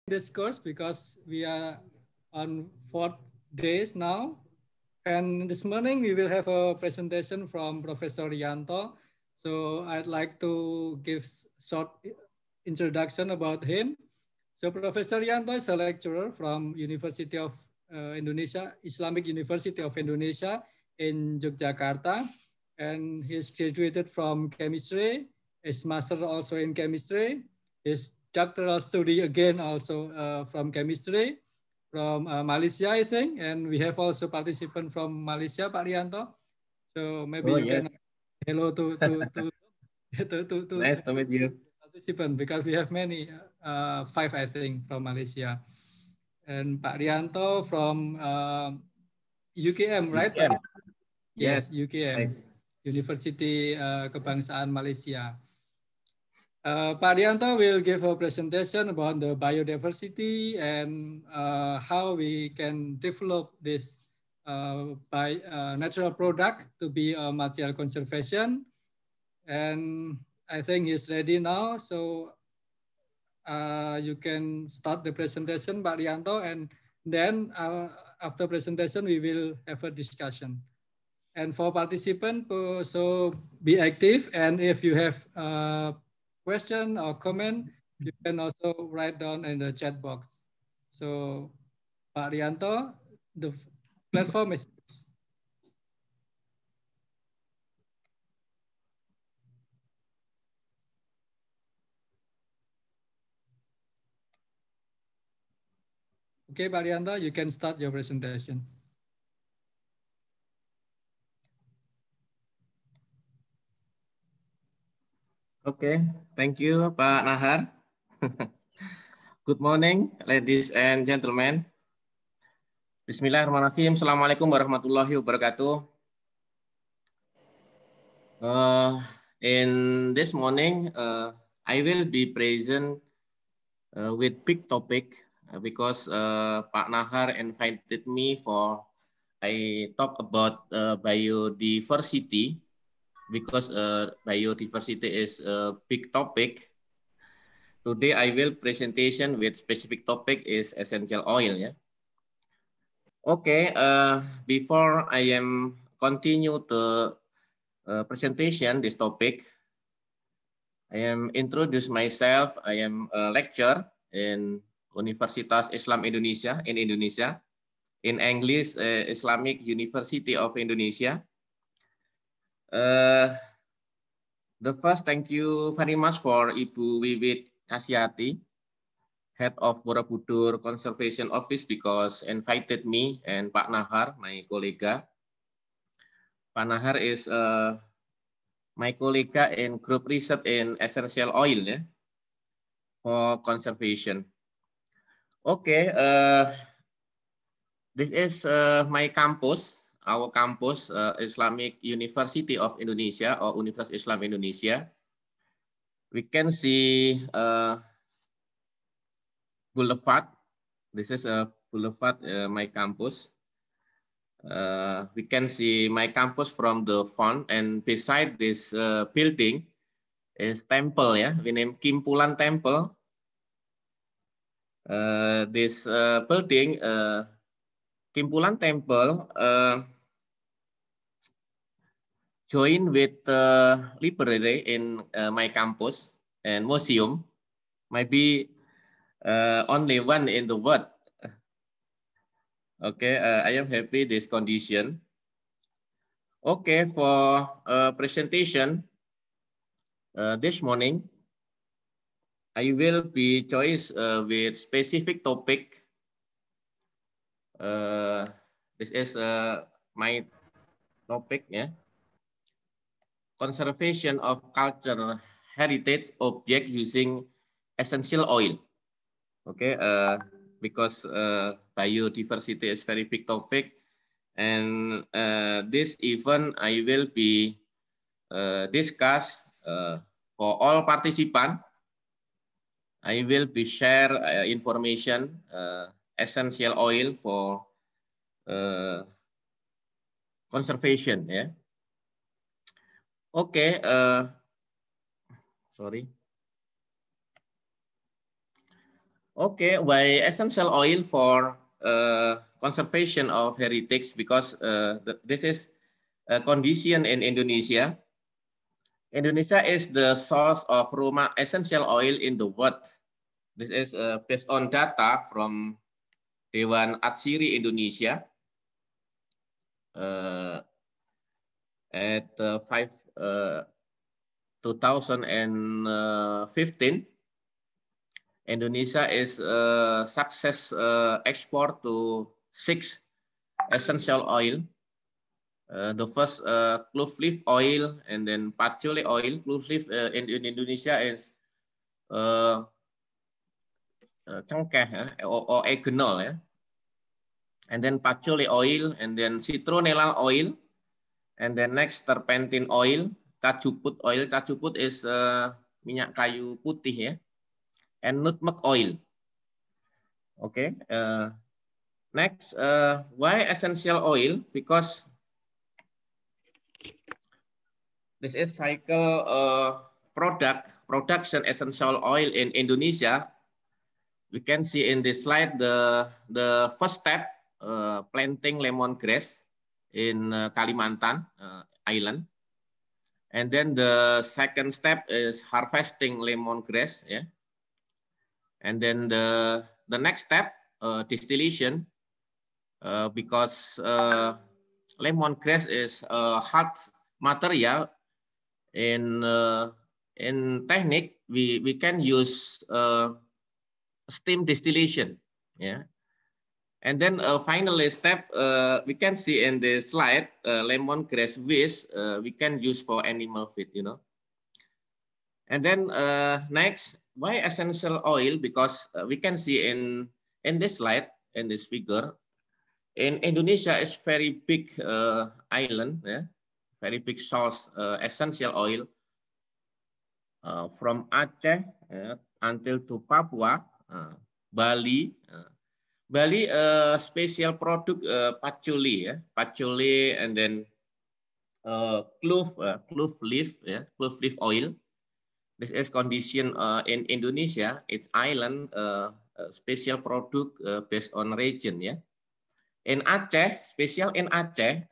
this course because we are on 4 days now. And this morning we will have a presentation from Professor Yanto. So I'd like to give short introduction about him. So Professor Yanto is a lecturer from University of Indonesia, Islamic University of Indonesia in Yogyakarta. And he's graduated from chemistry, his master also in chemistry, his doctoral study again also from chemistry, from Malaysia, I think, and we have also participant from Malaysia, Pak Rianto. So maybe Oh, you can yes. hello to Nice to meet you. participant because we have many, 5 I think from Malaysia, and Pak Rianto from UKM, right, Pak? UKM. Yes, Yes. UKM, Right. University Kebangsaan Malaysia. Pak Rianto will give a presentation about the biodiversity and how we can develop this natural product to be a material conservation. And I think he's ready now. So you can start the presentation, Pak Rianto, and then after presentation, we will have a discussion. And for participants, so be active. And if you have question or comment, you can also write down in the chat box. So Pak Rianto, the platform is yours. Okay, Pak Rianto, you can start your presentation. Okay, thank you, Pak Nahar. Good morning, ladies and gentlemen. Bismillahirrahmanirrahim. Assalamualaikum warahmatullahi wabarakatuh. In this morning, I will be present with big topic because Pak Nahar invited me for I talk about biodiversity because biodiversity is a big topic. Today I will presentation with specific topic is essential oil. Yeah. Okay. Before I am continue the presentation this topic, I am introduce myself. I am a lecturer in Universitas Islam Indonesia in Indonesia. In English, Islamic University of Indonesia. The first, thank you very much for Ibu Wiwit Kasyati, Head of Borobudur Conservation Office, because invited me and Pak Nahar, my colleague. Pak Nahar is my colleague in group research in essential oil, yeah, for conservation. Okay, this is my campus. Our campus, Islamic University of Indonesia or Universitas Islam Indonesia. We can see boulevard. This is a boulevard, my campus. We can see my campus from the front, and beside this building is temple. Yeah, we name Kimpulan Temple. This building, Kimpulan Temple, join with library in my campus and museum. Maybe only one in the world. Okay, I am happy this condition. Okay, for presentation this morning, I will be choice with specific topic. This is my topic, yeah. Conservation of cultural heritage object using essential oil. Okay, because biodiversity is very big topic, and this event I will be discuss for all participants. I will be share information essential oil for conservation. Yeah. Okay. Sorry. Okay, why essential oil for conservation of heritage? Because this is a condition in Indonesia. Indonesia is the source of raw essential oil in the world. This is based on data from Dewan Atsiri Indonesia at 2015. Indonesia is a success export to 6 essential oil. The first clove leaf oil, and then patchouli oil. Clove leaf in Indonesia is cengkeh or eugenol, ya. And then patchouli oil, and then citronella oil, and then next terpentin oil, cacuput oil. Cacuput is minyak kayu putih, ya. And nutmeg oil. Okay. Next, why essential oil? Because this is cycle production essential oil in Indonesia. We can see in this slide the first step, planting lemongrass in Kalimantan Island, and then the second step is harvesting lemongrass, yeah, and then the next step, distillation, because lemongrass is a hard material. In technique, we can use steam distillation, yeah. And then finally step, we can see in the slide, lemongrass waste we can use for animal feed, you know. And then next, why essential oil? Because we can see in this slide, in this figure, in Indonesia is very big island, yeah, very big source essential oil from Aceh until to Papua, Bali. Bali special product patchouli, ya, patchouli, and then clove leaf, ya, clove leaf oil. This is condition in Indonesia. It's island special product based on region, ya. In Aceh, special in Aceh,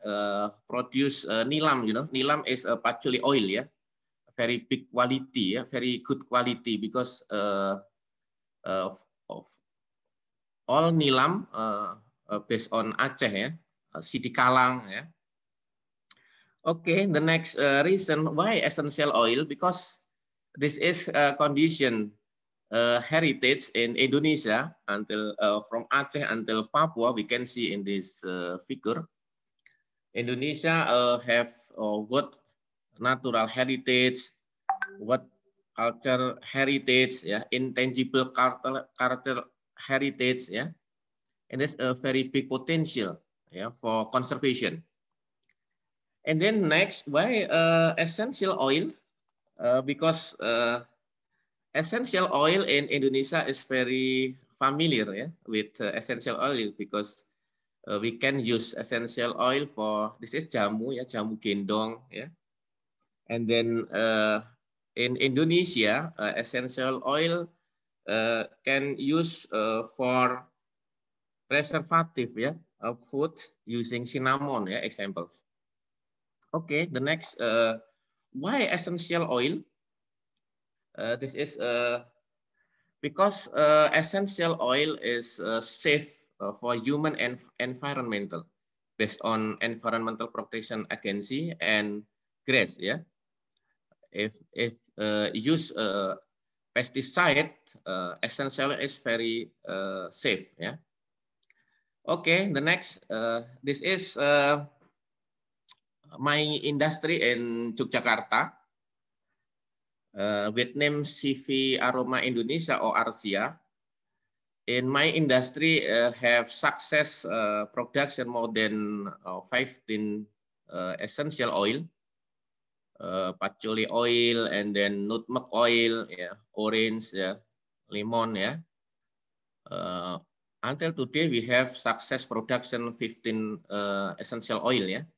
produce nilam, you know. Nilam is a patchouli oil, ya. Very big quality, ya, very good quality, because of all nilam based on Aceh, ya, Sidikalang, ya. Okay, the next reason why essential oil, because this is a condition heritage in Indonesia until from Aceh until Papua. We can see in this figure, Indonesia have what natural heritage, what culture heritage, yeah, intangible culture heritage, yeah, and there's a very big potential, yeah, for conservation. And then next, why essential oil? Because essential oil in Indonesia is very familiar, yeah, with essential oil, because we can use essential oil for, this is jamu, ya, jamu gendong, ya. And then in Indonesia, essential oil can use for preservative, ya, food using cinnamon, ya, examples. Okay, the next, why essential oil? This is because essential oil is safe for human and environmental, based on Environmental Protection Agency and GRAS, ya. If use pesticide, essential is very safe, yeah. Okay, the next, this is my industry in Yogyakarta, with name CV Aroma Indonesia or Arsia. In my industry, have success production more than 15 essential oil, patchouli oil, and then nutmeg oil, yeah, orange, yeah, lemon, yeah. Until today, we have success production 15 essential oil, yeah.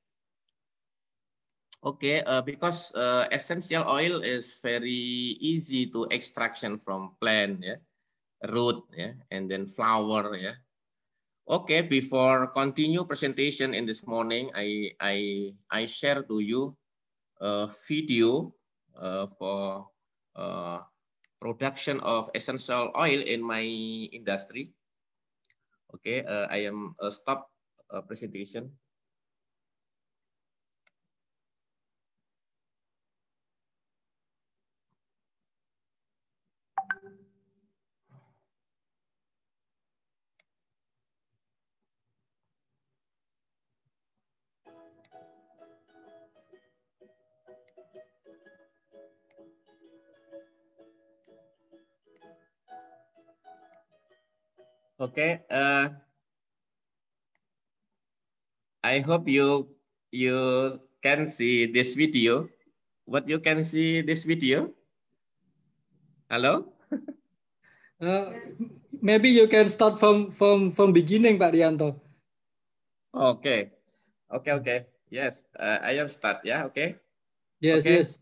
Okay, because essential oil is very easy to extraction from plant, yeah. root, yeah, and then flower, yeah. Okay, before continue presentation in this morning, I share to you a video for production of essential oil in my industry. Okay, I am stop presentation. Okay, I hope you can see this video. What you can see this video? Hello? Maybe you can start from beginning, Pak Rianto. Okay, okay. Yes, I am start. Yeah, okay. Yes, Okay. yes.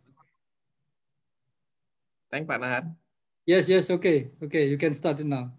Thank Pak Nahar. Yes, okay. Okay, you can start it now.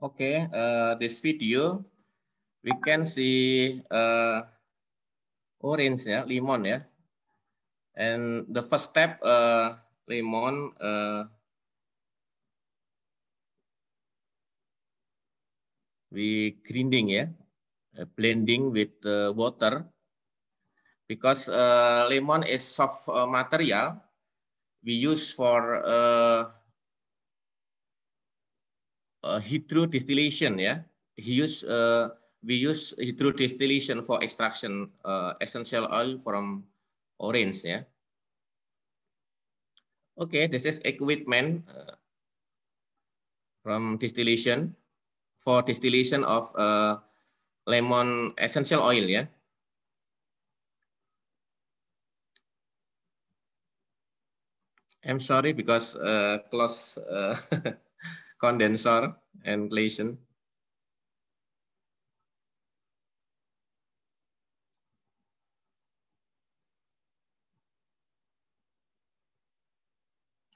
Okay, this video we can see orange ya, lemon ya. And the first step lemon we grinding ya, blending with water because lemon is soft material we use for hydrodistillation ya. We use hydrodistillation for extraction essential oil from orange ya. Okay, this is equipment from distillation for distillation of lemon essential oil ya. I'm sorry because close condenser and glacier.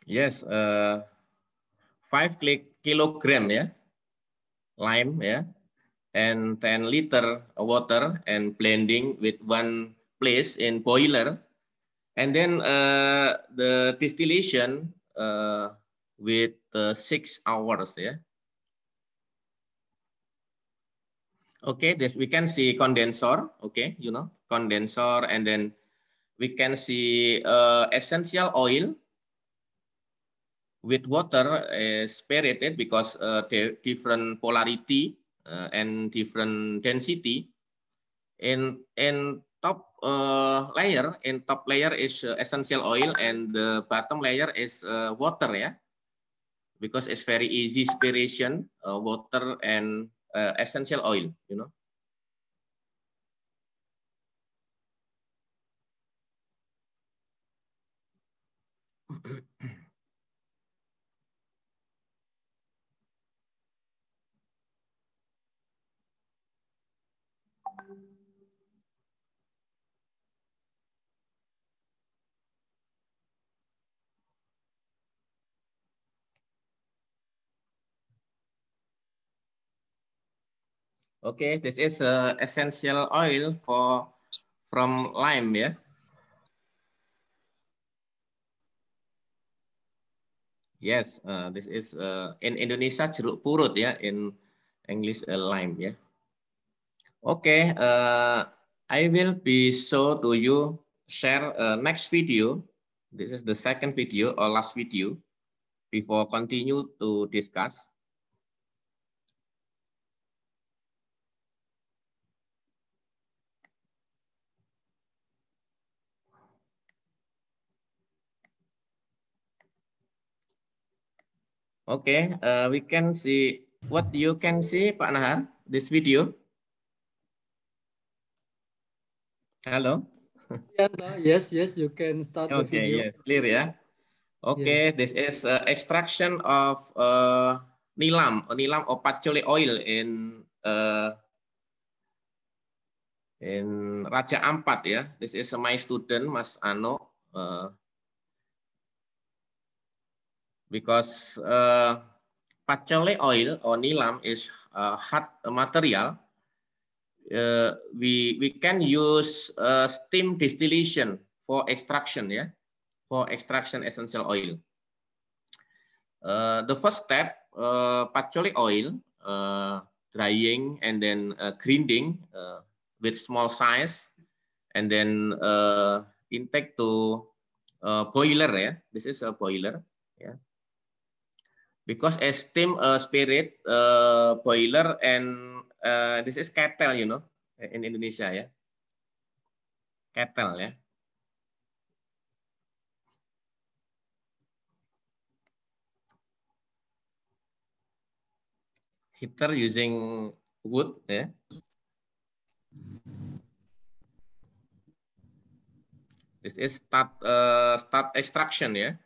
Yes, 5 kilogram ya, lime ya, and 10 liter water and blending with one place in boiler, and then the distillation with 6 hours ya. Okay, this we can see condenser. Okay, you know condenser, and then we can see essential oil with water is spirited because different polarity and different density. In top layer, is essential oil, and the bottom layer is water, yeah, because it's very easy spiration, water and essential oil, you know. Okay, this is essential oil from lime, yeah. Yes, this is in Indonesia jeruk purut ya, in English lime ya. Okay, I will be show to you share next video. This is the second video or last video before continue to discuss. Okay, we can see what you can see, Pak Nahar, this video. Hello. Yeah, yes, yes, you can start the Okay, video. yes, clear ya. Okay, Yes. this is extraction of nilam or patchouli oil in Raja Ampat ya. This is my student Mas Ano. Because patchouli oil or nilam is hot material, we can use steam distillation for extraction, yeah, for extraction essential oil. The first step, patchouli oil, drying and then grinding with small size, and then intake to boiler, yeah. This is a boiler, yeah. Because a steam spirit boiler and this is kettle, you know, in Indonesia, ya, kettle, ya. Heater using wood, ya. This is start extraction, ya.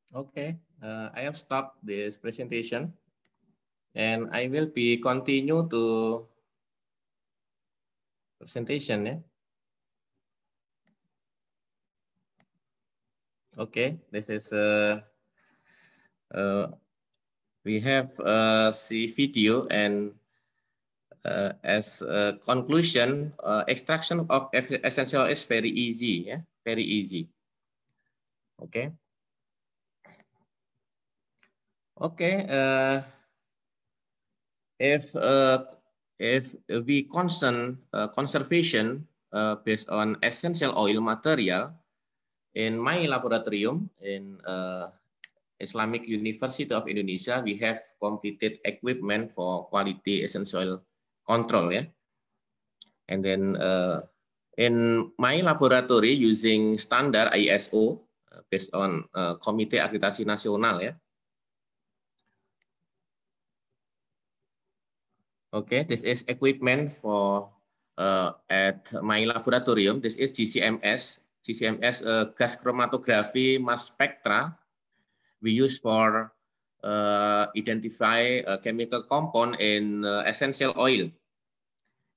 Okay, I have stopped this presentation and I will be continue to presentation. Yeah. Okay, this is uh, we have see video and as a conclusion, extraction of essential is very easy. Yeah, very easy. Okay. Okay. If we concern conservation based on essential oil material in my laboratorium in Islamic University of Indonesia, we have completed equipment for quality essential control. Yeah, and then in my laboratory using standard ISO based on Komite Akreditasi Nasional. Ya. Okay, this is equipment for at my laboratorium. This is GCMS. GCMS gas chromatography mass spectra we use for identify a chemical compound in essential oil.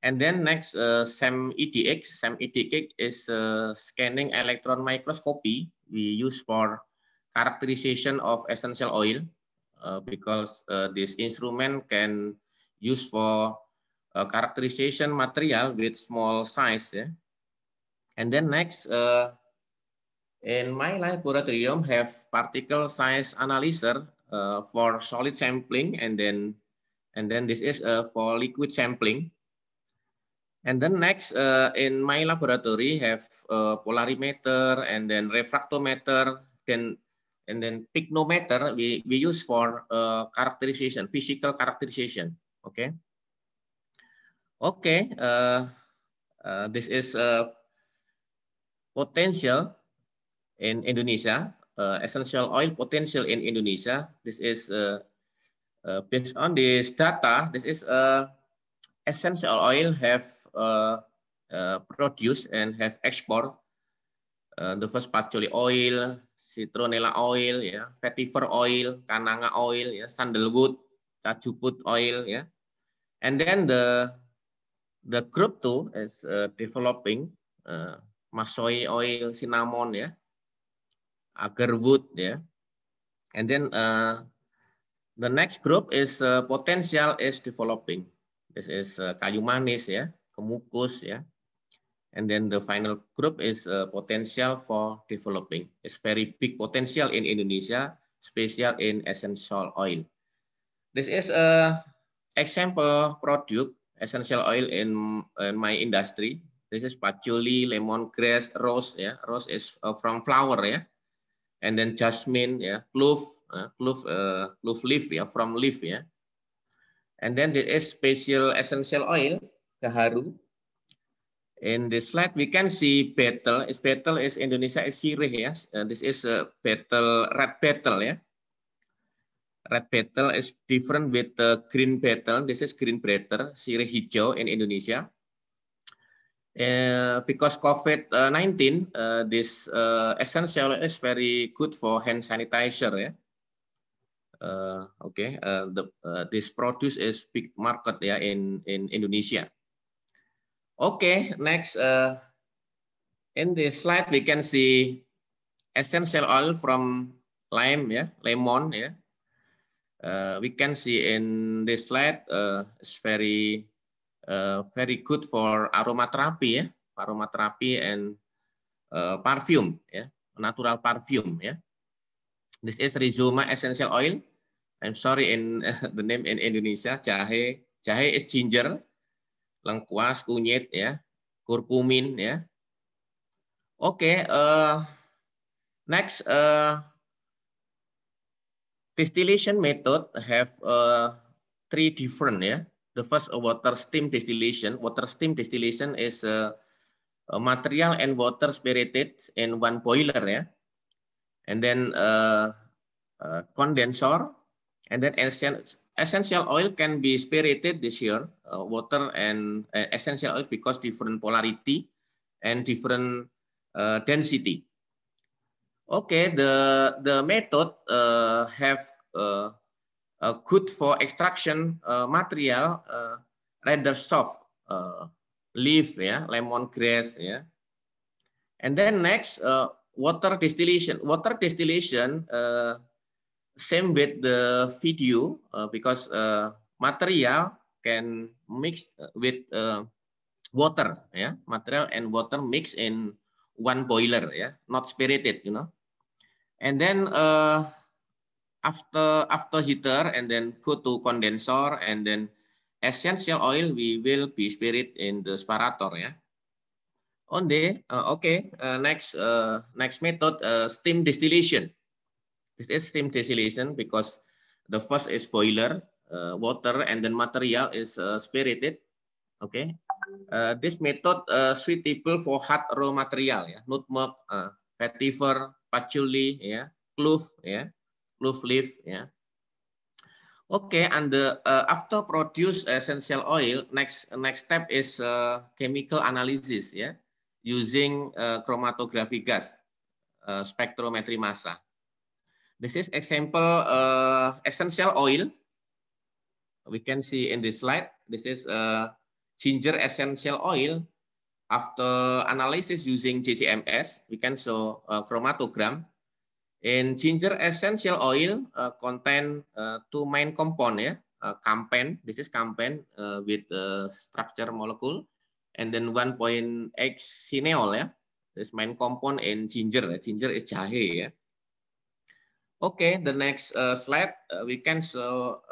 And then next, SEM-EDX. SEM-EDX is scanning electron microscopy we use for characterization of essential oil because this instrument can use for characterization material with small size. Yeah? And then next, in my laboratorium have particle size analyzer for solid sampling, and then this is for liquid sampling. And then next, in my laboratory have polarimeter and then refractometer, and then pygnometer we use for characterization, physical characterization. Okay. Okay. This is potential in Indonesia, essential oil potential in Indonesia. This is based on this data. This is essential oil have produced and have export the first patchouli oil, citronella oil, ya, vetiver oil, kananga oil, ya, sandalwood, cajuput oil, ya, and then the group 2 is developing masoi oil, cinnamon, ya, agarwood, ya, and then the next group is potential is developing. This is kayu manis, ya, kemukus, ya. And then the final group is potential for developing. It's very big potential in Indonesia, especially in essential oil. This is a example product essential oil in my industry. This is patchouli, lemongrass, rose. Yeah, rose is from flower. Yeah, and then jasmine. Yeah, clove, clove leaf. Yeah, from leaf. Yeah, and then there is special essential oil, gaharu. In this slide, we can see betel. Betel is Indonesia is sirih, yes. This is a betel, red betel, yeah. Red betel is different with the green betel. This is green betel, sirih hijau in Indonesia. Because COVID-19, this essential is very good for hand sanitizer, yeah. Okay, this produce is big market, yeah, in Indonesia. Okay, next. In this slide, we can see essential oil from lime, yeah, lemon, yeah. We can see in this slide, it's very good for aromatherapy, yeah, aromatherapy and perfume, yeah, natural perfume, yeah. This is Rhizoma essential oil. I'm sorry in the name in Indonesia, jahe. Jahe is ginger, lengkuas, kunyit, ya, kurkumin, ya. Okay, next, distillation method have 3 different, ya. The first water steam distillation. Water steam distillation is a material and water spirited in one boiler, ya. And then condenser, and then essential oil can be spirited this year, water and essential oil because different polarity and different density. Okay, the method have good for extraction material rather soft leaf, yeah, lemongrass, yeah. And then next, water distillation. Water distillation, same with the video because material can mix with water, yeah, material and water mix in one boiler, yeah, not spirited, you know. And then after heater and then go to condenser and then essential oil we will be spirit in the sparator, yeah. Only okay. Next method, steam distillation. This is steam distillation because the first is boiler, water, and then material is spirited. Okay. This method suitable for hard raw material, ya, nutmeg, vetiver, patchouli, ya, clove, ya, clove leaf, ya. Okay, and after produce essential oil, next step is chemical analysis, ya, using chromatography gas, spectrometry massa. This is example essential oil. We can see in this slide. This is ginger essential oil. After analysis using GCMS, we can show chromatogram. In ginger essential oil contain two main component, campaign. This is campaign with structure molecule, and then 1.X cineol, yeah. This main compound in ginger. Ginger is jahe, yeah. Okay, the next slide we can show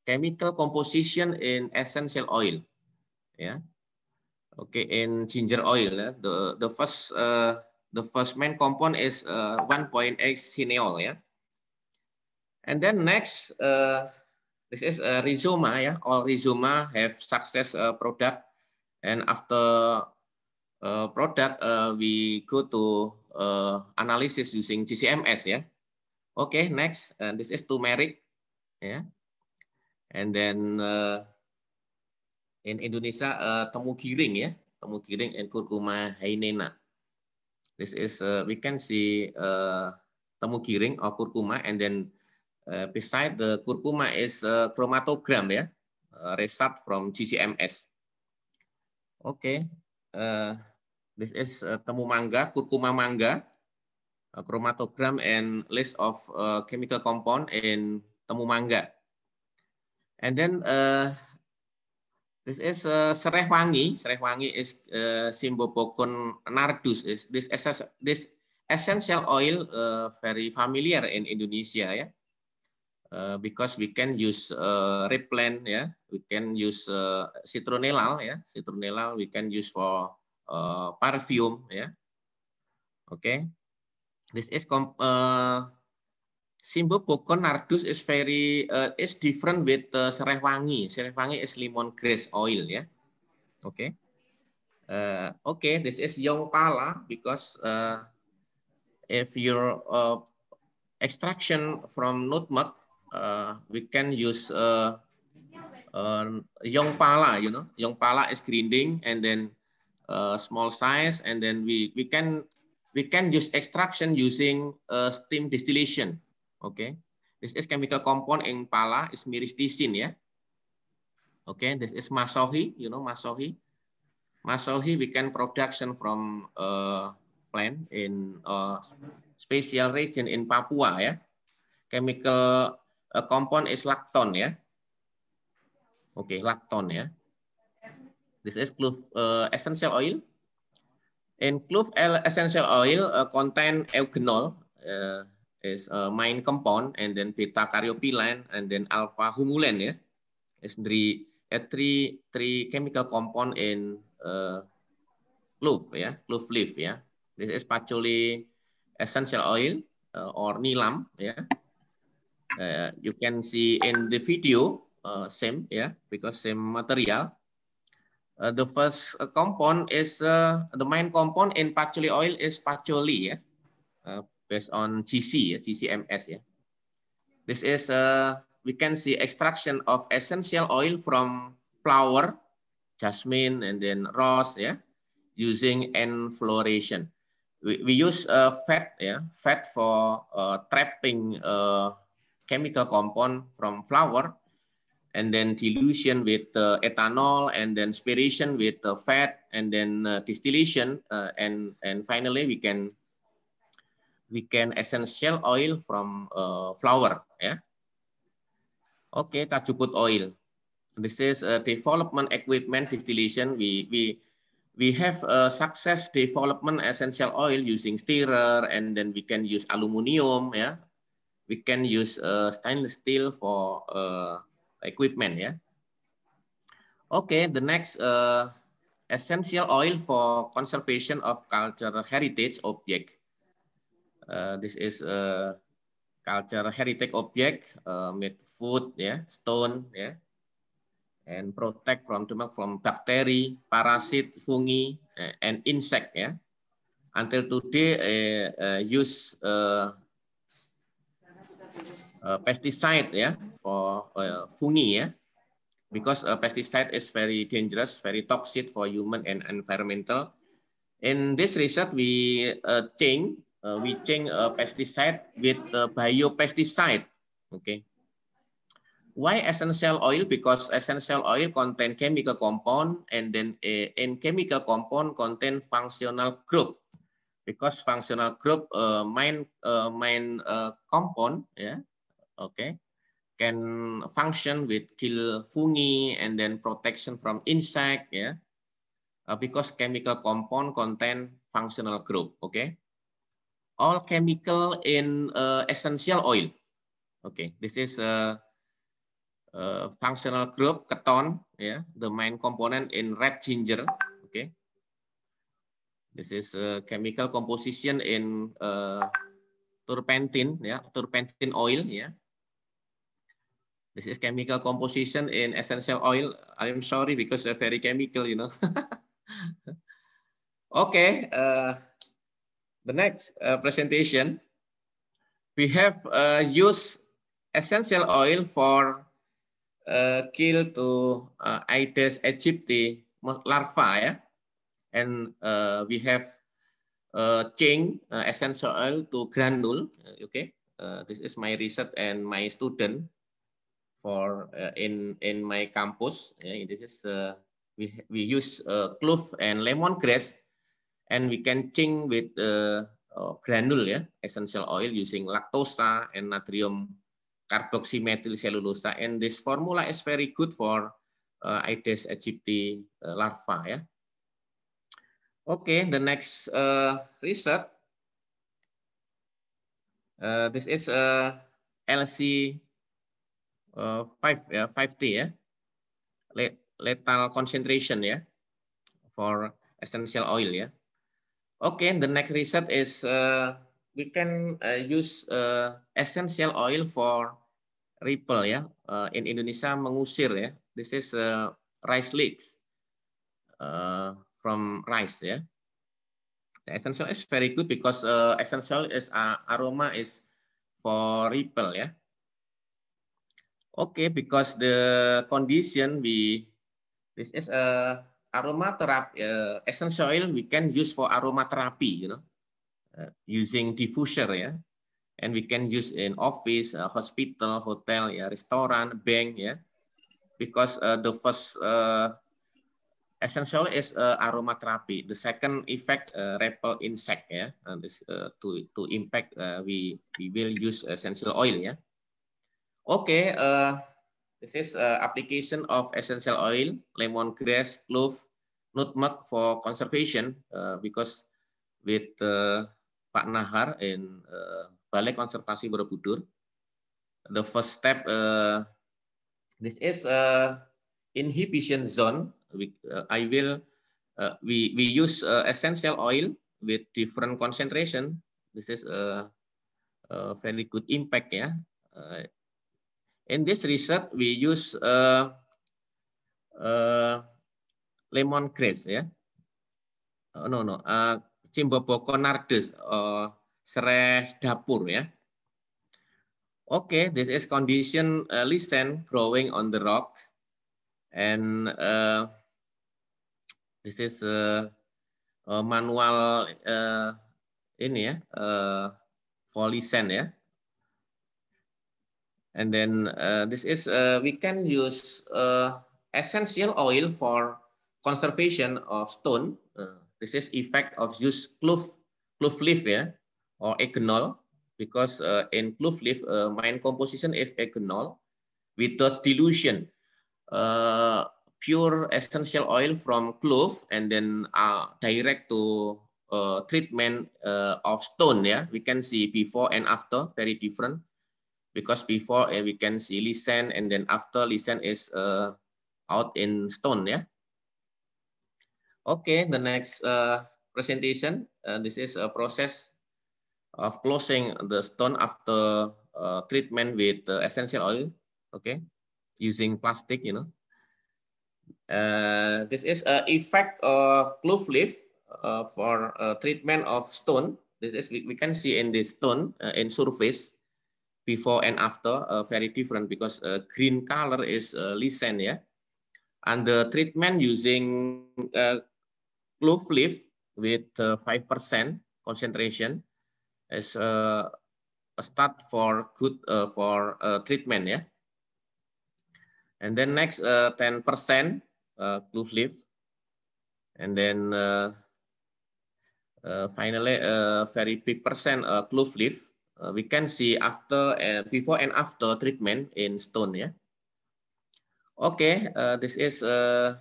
chemical composition in essential oil, yeah. Okay, in ginger oil, the first main compound is 1.X cineol, yeah. And then next, this is a rhizoma, yeah. All rhizoma have success product, and after product we go to analysis using GCMS, yeah. Okay, next, this is turmeric, yeah. And then in Indonesia, temu giring, ya, temu giring and curcuma hyaenina. This is we can see temu giring or curcuma, and then beside the curcuma is chromatogram, ya, result from GCMS. Okay, this is temu mangga, curcuma mangga, chromatogram and list of chemical compound in temu mangga. And then this is sereh wangi. Sereh wangi is Cymbopogon nardus. Is this essential oil very familiar in Indonesia, ya? Because we can use replant, ya. We can use citronellal, ya. Citronellal we can use for perfume, ya. Okay. This is Cymbopogon nardus is very is different with sereh wangi. Sereh wangi is lemongrass oil, ya. Okay. Okay, this is young pala because if your extraction from nutmeg, we can use young pala. You know, young pala is grinding and then small size, and then we can use extraction using steam distillation. Okay, this is chemical compound in pala is myristicin, ya. Okay, this is masohi. You know masohi. Masohi we can production from plant in special region in Papua, ya. Chemical compound is lactone, ya. Okay, lactone, ya. This is clove essential oil. In clove essential oil contain eugenol is main compound, and then beta caryophyllene and then alpha humulene, ya. Is three chemical compound in clove, ya, clove leaf, ya. This is patchouli essential oil or nilam, ya. You can see in the video same, ya, because same material. The first compound is the main compound in patchouli oil is patchouli, ya, based on GC, GCMS, ya. This is we can see extraction of essential oil from flower, jasmine, and then rose, ya, using enfloration. we use fat, yeah, fat for trapping chemical compound from flour, and then dilution with ethanol, and then spiration with fat, and then distillation, and finally we can essential oil from flour, yeah. Okay, Tajuput oil. This is development equipment distillation. We have success development essential oil using stirrer, and then we can use aluminium, yeah. We can use stainless steel for equipment, yeah. Okay, the next essential oil for conservation of cultural heritage object. This is a cultural heritage object made food, yeah, stone, yeah, and protect from bacteria, parasite, fungi, and insect, yeah. Until today, use pesticide, yeah, for fungi, yeah, because pesticide is very dangerous, very toxic for human and environmental. In this research, we change pesticide with biopesticide. Okay. Why essential oil? Because essential oil contain chemical compound, and then in chemical compound contain functional group. Because functional group main compound, yeah, okay, can function with kill fungi and then protection from insect, yeah, because chemical compound contain functional group, okay. All chemical in essential oil, okay, this is functional group keton, yeah, the main component in red ginger, okay. This is chemical composition in turpentine, yeah, turpentine oil, yeah. This is chemical composition in essential oil. I'm sorry because they're very chemical, you know. Okay, the next presentation, we have used essential oil for kill to Aedes aegypti larva, yeah, and we have change essential oil to granule. Okay, this is my research and my student for in my campus. This is we use clove and lemongrass, and we can change with granule, yeah, essential oil using lactosa and natrium carboxymethyl cellulosa, and this formula is very good for Aedes aegypti larva, yeah. Okay, the next research. This is LC 5T, yeah, lethal concentration, yeah, for essential oil, yeah. Okay, the next research is we can use essential oil for repel, ya. In Indonesia mengusir, ya. This is rice leeks from rice, ya. The essential is very good because essential is aroma is for repel, ya. Okay, because the condition this is aromatherapy essential oil we can use for aromatherapy, you know, using diffuser, ya. And we can use in office, hospital, hotel, ya, restaurant, bank, ya. Because the first essential is aromatherapy. The second effect repel insect, ya. This to impact we will use essential oil, ya. Okay, this is application of essential oil, lemongrass, clove, nutmeg for conservation because with Pak Nahar in Balai Konservasi Borobudur. The first step, this is inhibition zone. We use essential oil with different concentration. This is a very good impact, yeah. In this research, we use lemongrass, yeah. Cimbopogon nardus, serai dapur, ya. Okay, this is condition lichen growing on the rock, and this is manual ini ya, for listen ya. And then this is we can use essential oil for conservation of stone. This is effect of use clove leaf ya, or eugenol, because in clove leaf main composition is eugenol without dilution. Pure essential oil from clove and then direct to treatment of stone ya. We can see before and after very different. Because before we can see lichen, and then after lichen is out in stone yeah. Okay, the next presentation. This is a process of closing the stone after treatment with essential oil. Okay, using plastic, you know. This is an effect of clove leaf for treatment of stone. This is we can see in this stone in surface. Before and after very different, because green color is lichen yeah, and the treatment using clove leaf with 5% concentration is a start for good for treatment yeah. And then next 10% clove leaf, and then finally very big percent clove leaf. We can see after before and after treatment in stone yeah. Okay, this is I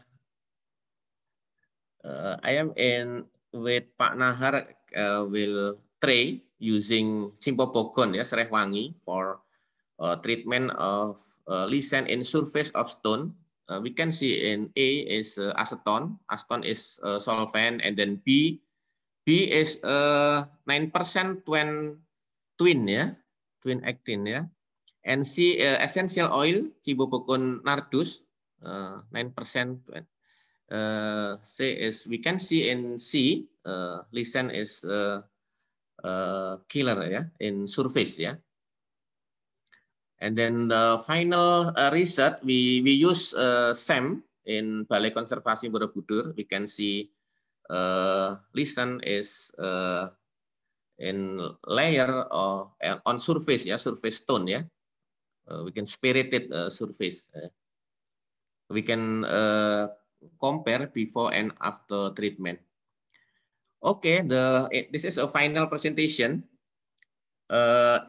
am in with Pak Nahar will tray using Simpopogon ya, Sereh Wangi for treatment of lichen in surface of stone. We can see in A is acetone. Acetone is solvent, and then B is 9% twin ya, twin actin ya. And C essential oil Cibopocon nardus 9%. C is we can see in C lichen is killer ya in surface ya. And then the final research we use SEM in Balai Konservasi Borobudur. We can see lichen is in layer or on surface ya, surface stone ya. We can spirited surface. We can compare before and after treatment. Okay, this is a final presentation.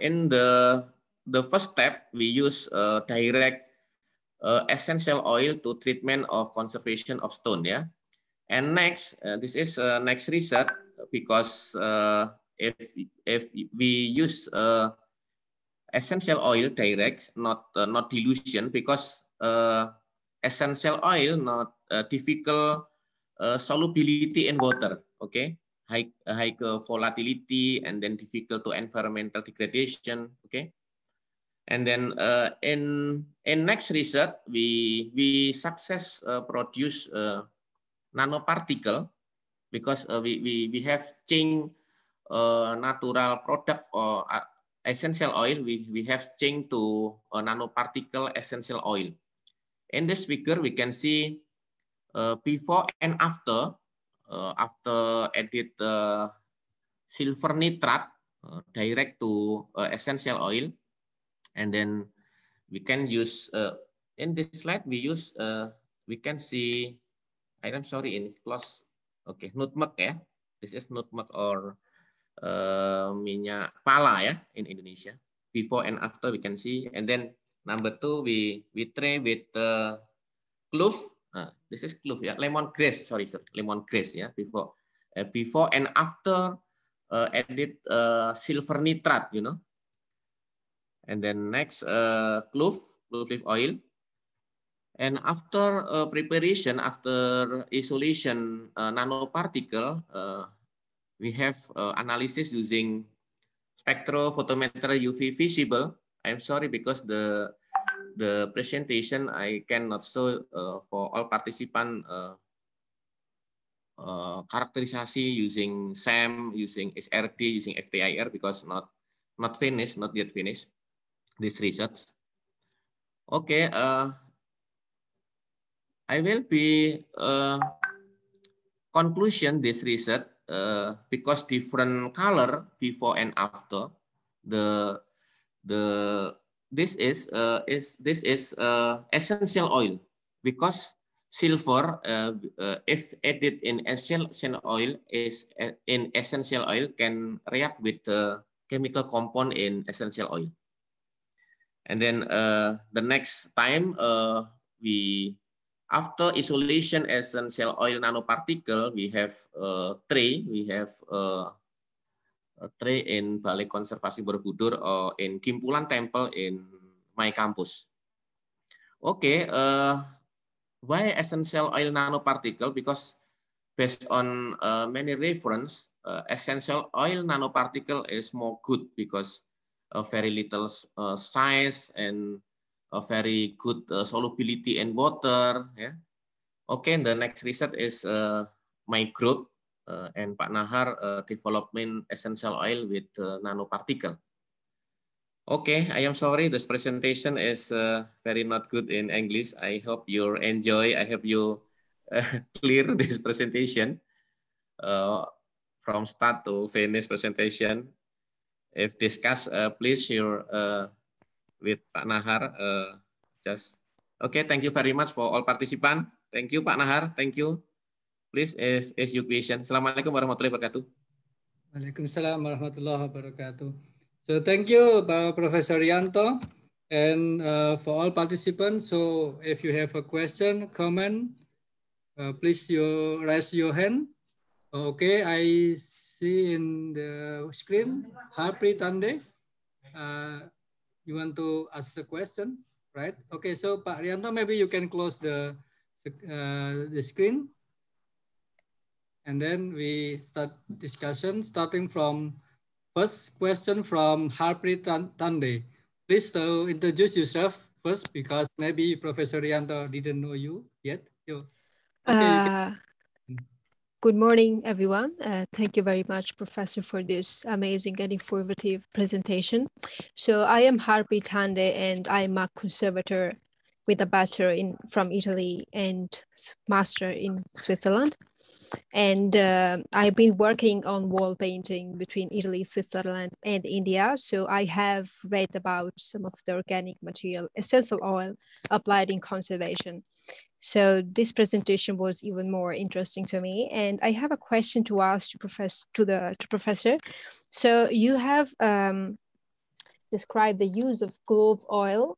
In the first step, we use direct essential oil to treatment of conservation of stone. Yeah, and next, this is next research, because if we use essential oil direct, not dilution, because essential oil not difficult solubility in water. Okay, high volatility, and then difficult to environmental degradation. Okay, and then in next research we success produce nanoparticle, because we have changed natural product or essential oil, we have changed to a nanoparticle essential oil. In this figure, we can see before and after edit silver nitrate direct to essential oil, and then we can use in this slide we use we can see I'm sorry in close. Okay, nutmeg ya. This is nutmeg or minyak pala ya in Indonesia. Before and after we can see, and then number 2 we try with clove. This is clove ya, lemongrass. Sorry, lemongrass ya. Before and after edit silver nitrate, you know. And then next clove leaf oil. And after preparation, after isolation nanoparticle, we have analysis using spectrophotometer UV visible. I'm sorry because the presentation I cannot show for all participant karakterisasi using SEM, using SRD, using FTIR, because not finished, not yet finished this research. Okay. I will be conclusion this research, because different color before and after, this is essential oil, because silver, if added in essential oil, can react with the chemical compound in essential oil. And then the next time we, after isolation essential oil nanoparticle, we have a tray. We have a tray in Balai Konservasi Borobudur or in Kimpulan Temple in my campus. Okay, why essential oil nanoparticle? Because based on many reference, essential oil nanoparticle is more good because a very little size and a very good solubility in water. Yeah. Okay, and the next research is my group and Pak Nahar development essential oil with nanoparticle. Okay, I am sorry, this presentation is very not good in English. I hope you enjoy. I hope you clear this presentation from start to finish presentation. If discuss, please share with Pak Nahar. Just okay. Thank you very much for all participants. Thank you, Pak Nahar. Thank you. Please, if is your question. Assalamualaikum warahmatullahi wabarakatuh. Waalaikumsalam warahmatullahi wabarakatuh. So thank you, Professor Rianto, and for all participants. So if you have a question, comment, please raise your hand. Okay, I see in the screen, Harpreet Tande. You want to ask a question, right? Okay, so Pak Rianto, maybe you can close the screen. And then we start discussion, starting from first question from Harpreet Tande. Please introduce yourself first, because maybe Professor Rianto didn't know you yet. Okay. Good morning, everyone. Thank you very much, Professor, for this amazing and informative presentation. So I am Harpreet Tande, and I'm a conservator with a bachelor from Italy and master in Switzerland. And I've been working on wall painting between Italy, Switzerland, and India. So I have read about some of the organic material, essential oil, applied in conservation. So this presentation was even more interesting to me. And I have a question to ask to Professor. So you have described the use of clove oil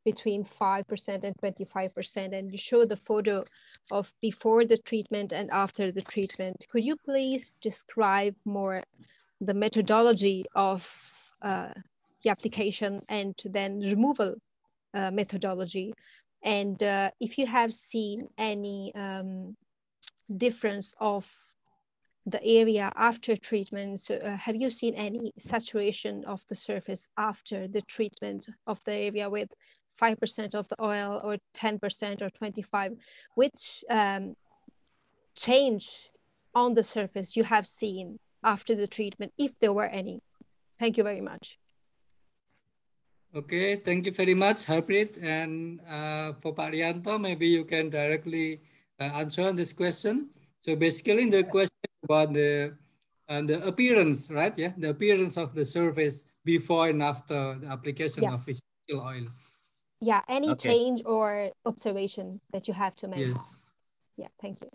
between 5% and 25%, and you show the photo of before the treatment and after the treatment. Could you please describe more the methodology of the application and then removal methodology? And if you have seen any difference of the area after treatment, so have you seen any saturation of the surface after the treatment of the area with 5% of the oil or 10% or 25%? Which change on the surface you have seen after the treatment, if there were any? Thank you very much. Okay, thank you very much, Harpreet. And for Pak Rianto, maybe you can directly answer this question. So basically, the question about the appearance, right? Yeah, the appearance of the surface before and after the application of essential oil. Yeah, any change or observation that you have to make. Yes. Yeah, thank you.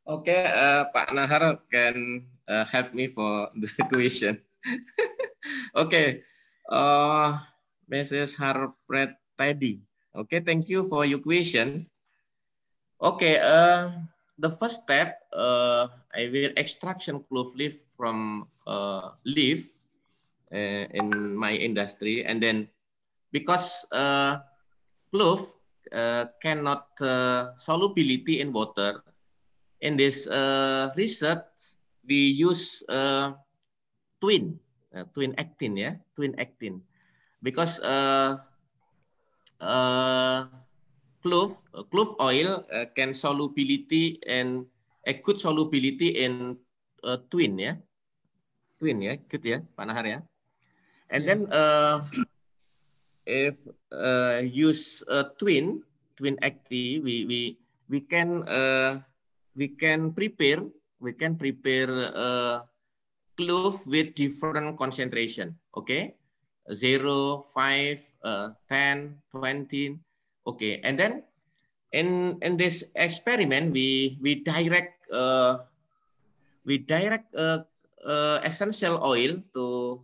Okay, Pak Nahar can help me for the question. Okay, Mrs. Harpreet Tadi. Okay, thank you for your question. Okay, the first step, I will extraction clove leaf from leaf in my industry, and then because clove cannot solubility in water, in this research we use twin actin, yeah, twin actin, because clove oil can solubility and a good solubility in twin, yeah, good, yeah, Pak Nahar, yeah. And then if use twin acti, we can we can prepare clove with different concentration. Okay, 0, 5, 10, 20. Okay, and then in this experiment we direct essential oil to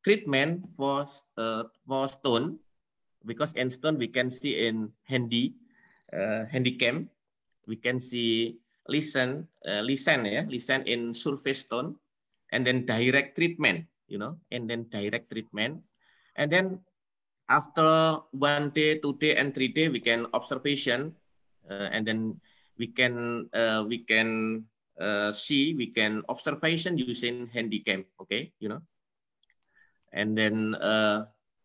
treatment for stone, because in stone we can see in handycam, we can see listen in surface stone, and then direct treatment, and then direct treatment, and then after 1 day, 2 day, and 3 day we can observation, and then we can we can observation using handycam. Okay, and then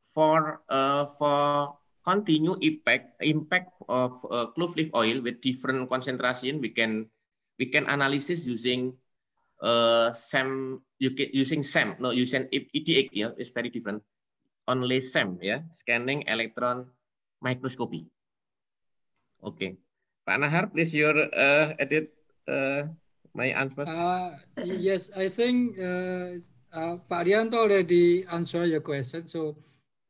for continue impact of clove leaf oil with different concentration, we can analysis using SEM, using SEM, no, using EDX, it's very different. Only SEM, scanning electron microscopy. Okay, Pak Nahar, please your edit my answer. Yes, I think Pak Rianto already answered your question. So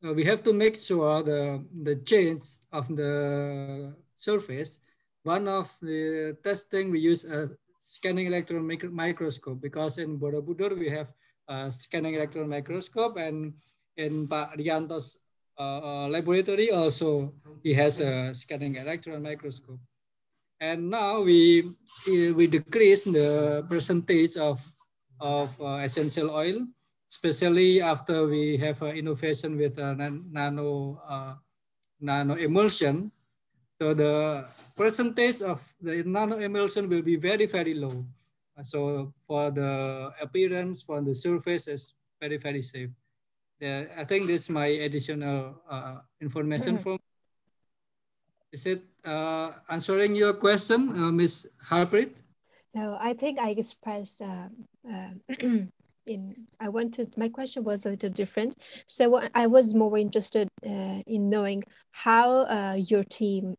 we have to make sure the change of the surface. One of the testing we use a scanning electron microscope, because in Borobudur we have a scanning electron microscope, and in Pak Rianto's laboratory also he has a scanning electron microscope. And now we decrease the percentage of essential oil, especially after we have innovation with nano emulsion. So the percentage of the nano emulsion will be very, very low. So for the appearance, for the surface is very, very safe. I think that's my additional information from. Is it answering your question, Ms. Harpreet? No, I think I expressed my question was a little different. So I was more interested in knowing how your team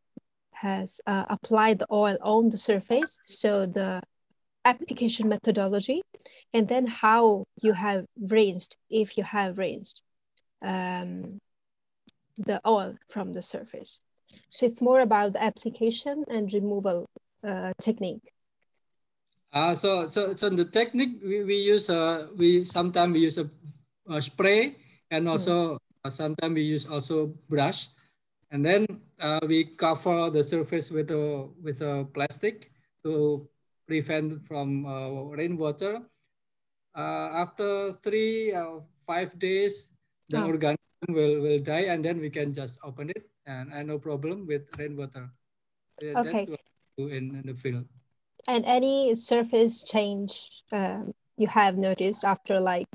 has applied the oil on the surface. So the application methodology, and then how you have rinsed, if you have rinsed the oil from the surface. So it's more about the application and removal technique. So the technique we use sometimes we use a spray, and also sometimes we use also brush, and then we cover the surface with a plastic to prevent from rainwater. After 3 or 5 days, the organism will die, and then we can just open it, and no problem with rainwater. Okay. That's what we do in the field. And any surface change you have noticed after like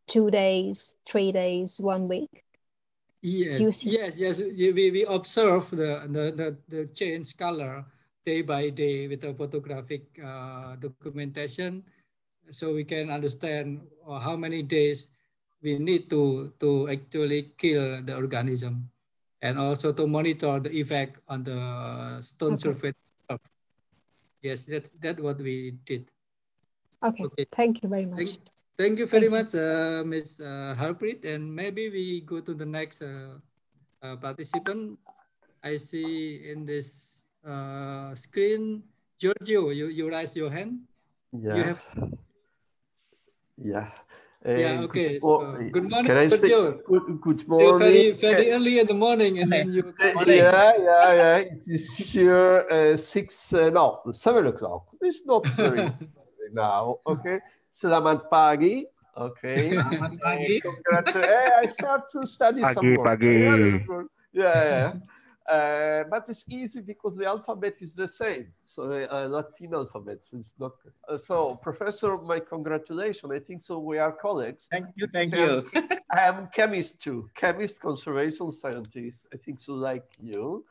2 days, 3 days, 1 week? Yes, yes. We observe the change color day by day with a photographic documentation, so we can understand how many days we need to actually kill the organism, and also to monitor the effect on the stone surface. Yes, that's what we did. Okay. Thank you very much. Thank you very much, Ms. Harpreet. And maybe we go to the next participant. I see in this screen, Giorgio, you raise your hand. Yeah. You have... Yeah. Okay. Good morning, Giorgio. Good morning. Very early in the morning, and then you. Yeah. It is here 7 o'clock. It's not very early now. Okay. Selamat pagi. Okay. Selamat pagi. I start to study some more. Yeah. But it's easy because the alphabet is the same. So Latin alphabet is not. So Professor, my congratulations. I think so. We are colleagues. Thank you. I am chemist too. Chemist, conservation scientist. I think so, like you.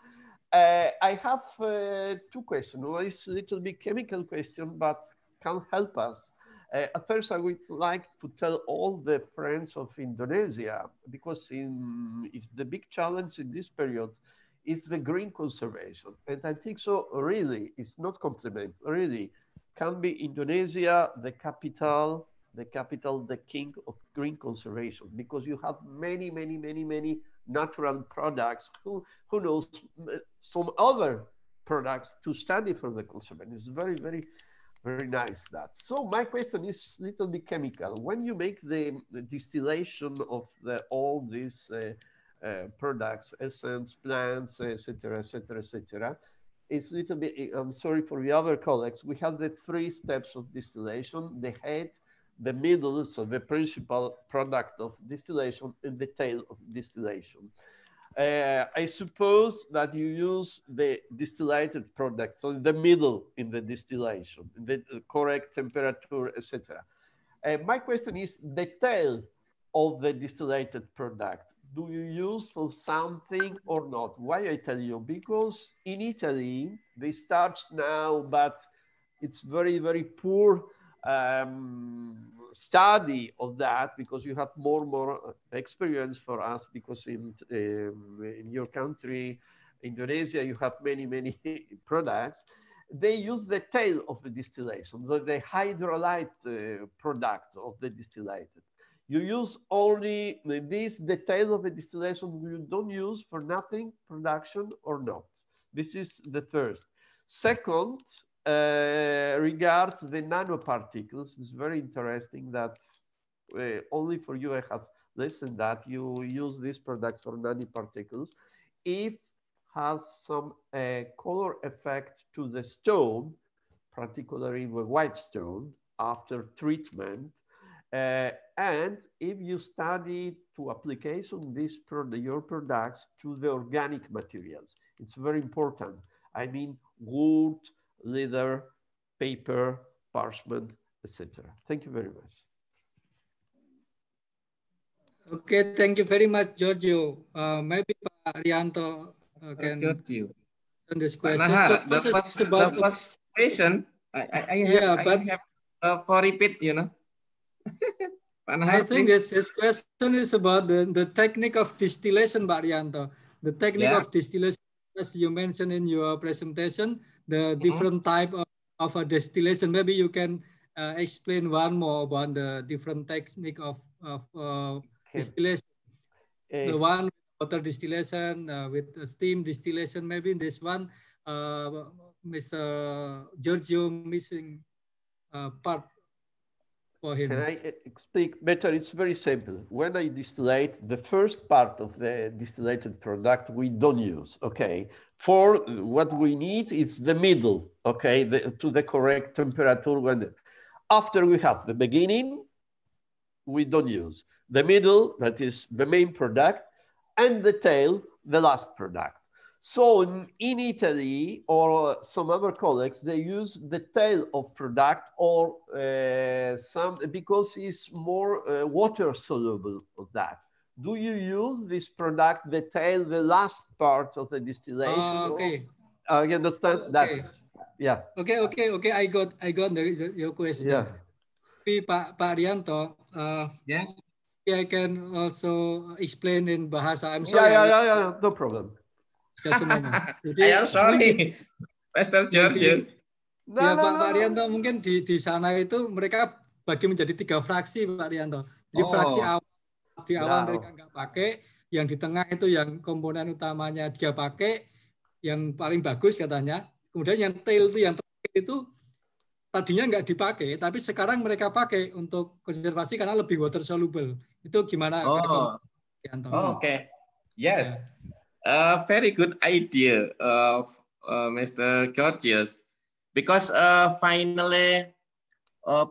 I have 2 questions. One is a little bit chemical question, but can help us. At first, I would like to tell all the friends of Indonesia, because it's the big challenge in this period is the green conservation. And I think so really, it's not compliment, really, can be Indonesia, the capital, the king of green conservation, because you have many natural products. Who knows some other products to study for the conservation. It's very nice that. So my question is a little bit chemical. When you make the distillation of all these products, essence, plants, etc., it's a little bit, I'm sorry for the other colleagues, we have the 3 steps of distillation: the head, the middle, so the principal product of distillation, and the tail of distillation. I suppose that you use the distillated product, so in the middle in the distillation, the correct temperature, etc. My question is the tail of the distillated product. Do you use for something or not? Why I tell you? Because in Italy, they start now, but it's very poor study of that, because you have more experience for us, because in your country, Indonesia, you have many products. They use the tail of the distillation, the hydrolyte product of the distillated. You use only this, the tail of the distillation, you don't use for nothing, production or not. This is the first. Second, regards the nanoparticles, it's very interesting that only for you I have listened that you use these products for nanoparticles. If has some color effect to the stone, particularly the white stone, after treatment, and if you study to application your products to the organic materials, it's very important. I mean, wood, leather, paper, parchment, etc. Thank you very much. Okay, thank you very much, Giorgio. Maybe Pak Rianto can answer this question. Nahar, so the first question, I have for repeat, you know. I think this question is about the technique of distillation, Pak Rianto. The technique of distillation, as you mentioned in your presentation, the different type of a distillation. Maybe you can explain one more about the different technique of distillation. The one with water distillation, with steam distillation. Maybe this one, Mr. Giorgio missing part. Can I explain better? It's very simple. When I distillate, the first part of the distillated product we don't use, okay? For what we need is the middle, okay? To the correct temperature. After we have the beginning, we don't use. The middle, that is the main product, and the tail, the last product. So in Italy or some other colleagues, they use the tail of product or because it's more water soluble of that. Do you use this product, the tail, the last part of the distillation? Okay. You understand that? Yeah. Okay. I got your question. Yeah. Pak Rianto. Yes. I can also explain in Bahasa. I'm sorry. Yeah. No problem. Just a moment. Jadi, I am sorry, Mr. Georges. Ya Pak Rianto, mungkin di sana itu mereka bagi menjadi 3 fraksi, Pak Rianto. Jadi fraksi awal mereka nggak pakai, yang di tengah itu yang komponen utamanya dia pakai, yang paling bagus katanya. Kemudian yang tail itu, yang terakhir itu tadinya nggak dipakai, tapi sekarang mereka pakai untuk konservasi karena lebih water soluble. Itu gimana? Okay. Yes. Very good idea of Mr. Georges, because finally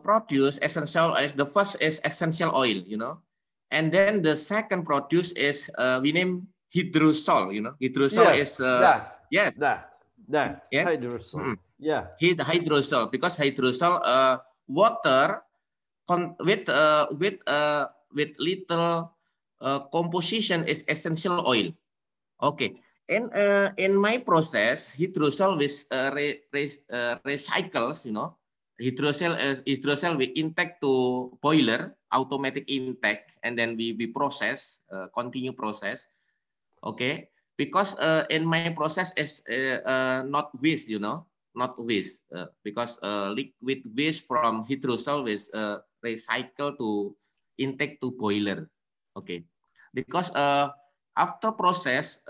produce essential oil. The first is essential oil, you know, and then the second produce is we name hydrosol. You know, hydrosol is yes. Hydrosol. Yeah, hydrosol, because hydrosol water with little composition is essential oil. Okay, and in my process, hydrosol with recycles, you know, hydrosol we intake to boiler, automatic intake, and then we process, continue process. Okay, because in my process is not waste, you know, not waste, because liquid waste from hydrosol is recycled to intake to boiler. Okay, because after process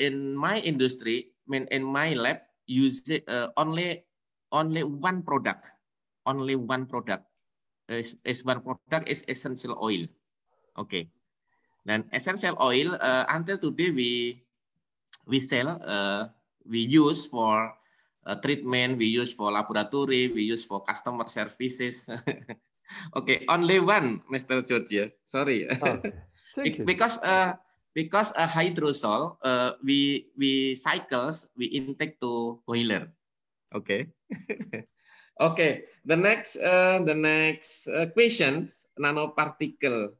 in my industry, in my lab, use only one product, is one product is essential oil. Okay, then essential oil until today we sell, we use for treatment, we use for laboratory, we use for customer services. Okay, only one, Mr. George. Sorry. Okay. Thank you. Because hydrosol we cycles, we intake to boiler. Okay. Okay. The next question, nanoparticle.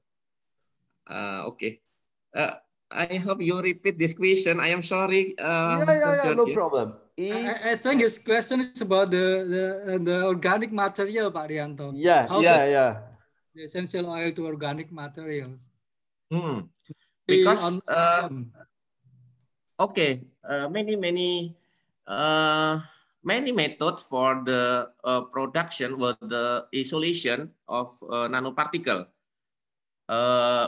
Okay. I hope you repeat this question. I am sorry, Mr. George. No problem. I think his question is about the organic material, Pak Rianto. The essential oil to organic materials. Because okay, many methods for the production or the isolation of nanoparticle.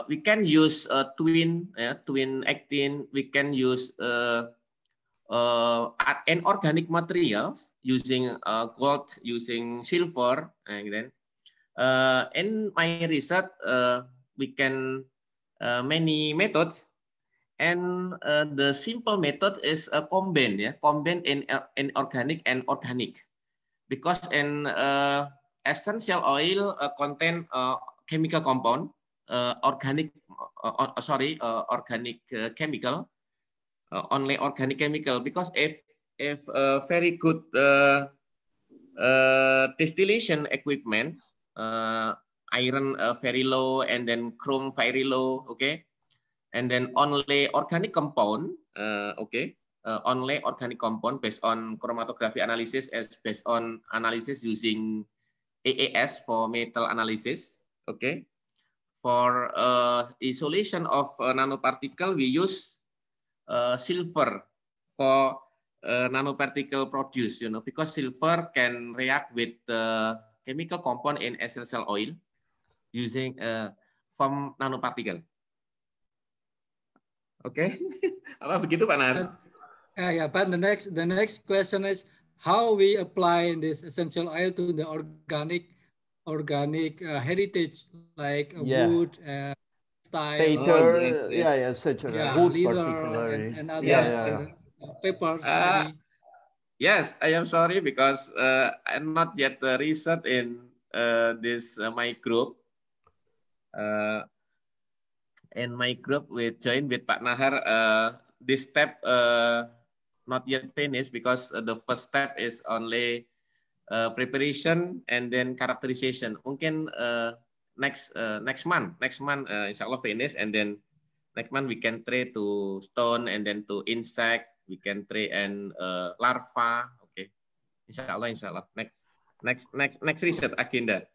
We can use twin actin. We can use inorganic materials using gold, using silver, and then in my research we can many methods, and the simple method is combine in organic and organic, because in essential oil contain chemical compound, organic chemical, only organic chemical, because if very good distillation equipment, iron very low, and then chrome very low, okay, and then only organic compound, okay, only organic compound based on chromatography analysis, as based on analysis using AAS for metal analysis, okay. For isolation of nanoparticle, we use silver for nanoparticle produce, you know, because silver can react with the chemical compound in essential oil using from nanoparticle. Oke, apa begitu Pak Nahar? Yeah, but the next question is how we apply this essential oil to the organic heritage, like wood, style, paper, etc. Wood particularly, and other papers. Yes, I am sorry because I'm not yet research in this my group. In my group, we joined with Pak Nahar. This step not yet finished because the first step is only preparation and then characterization. Mungkin next month, insya Allah finish, and then next month we can try to stone, and then to insect, we can try and larva. Okay, insya Allah. Next research agenda,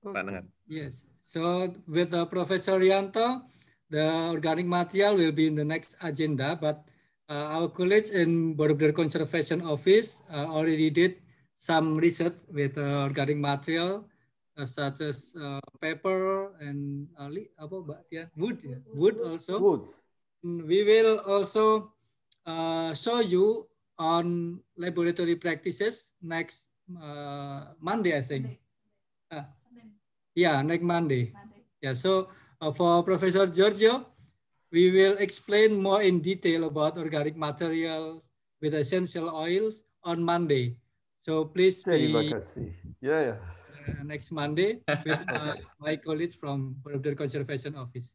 Pak Nahar. Yes. So with Professor Rianto, the organic material will be in the next agenda, but our colleagues in Borobudur Conservation Office already did some research with organic material such as paper and wood also. Wood. We will also show you on laboratory practices next Monday, I think. Next Monday. Yeah, so for Professor Giorgio, we will explain more in detail about organic materials with essential oils on Monday. So please be next Monday with my colleagues from Borobudur Conservation Office.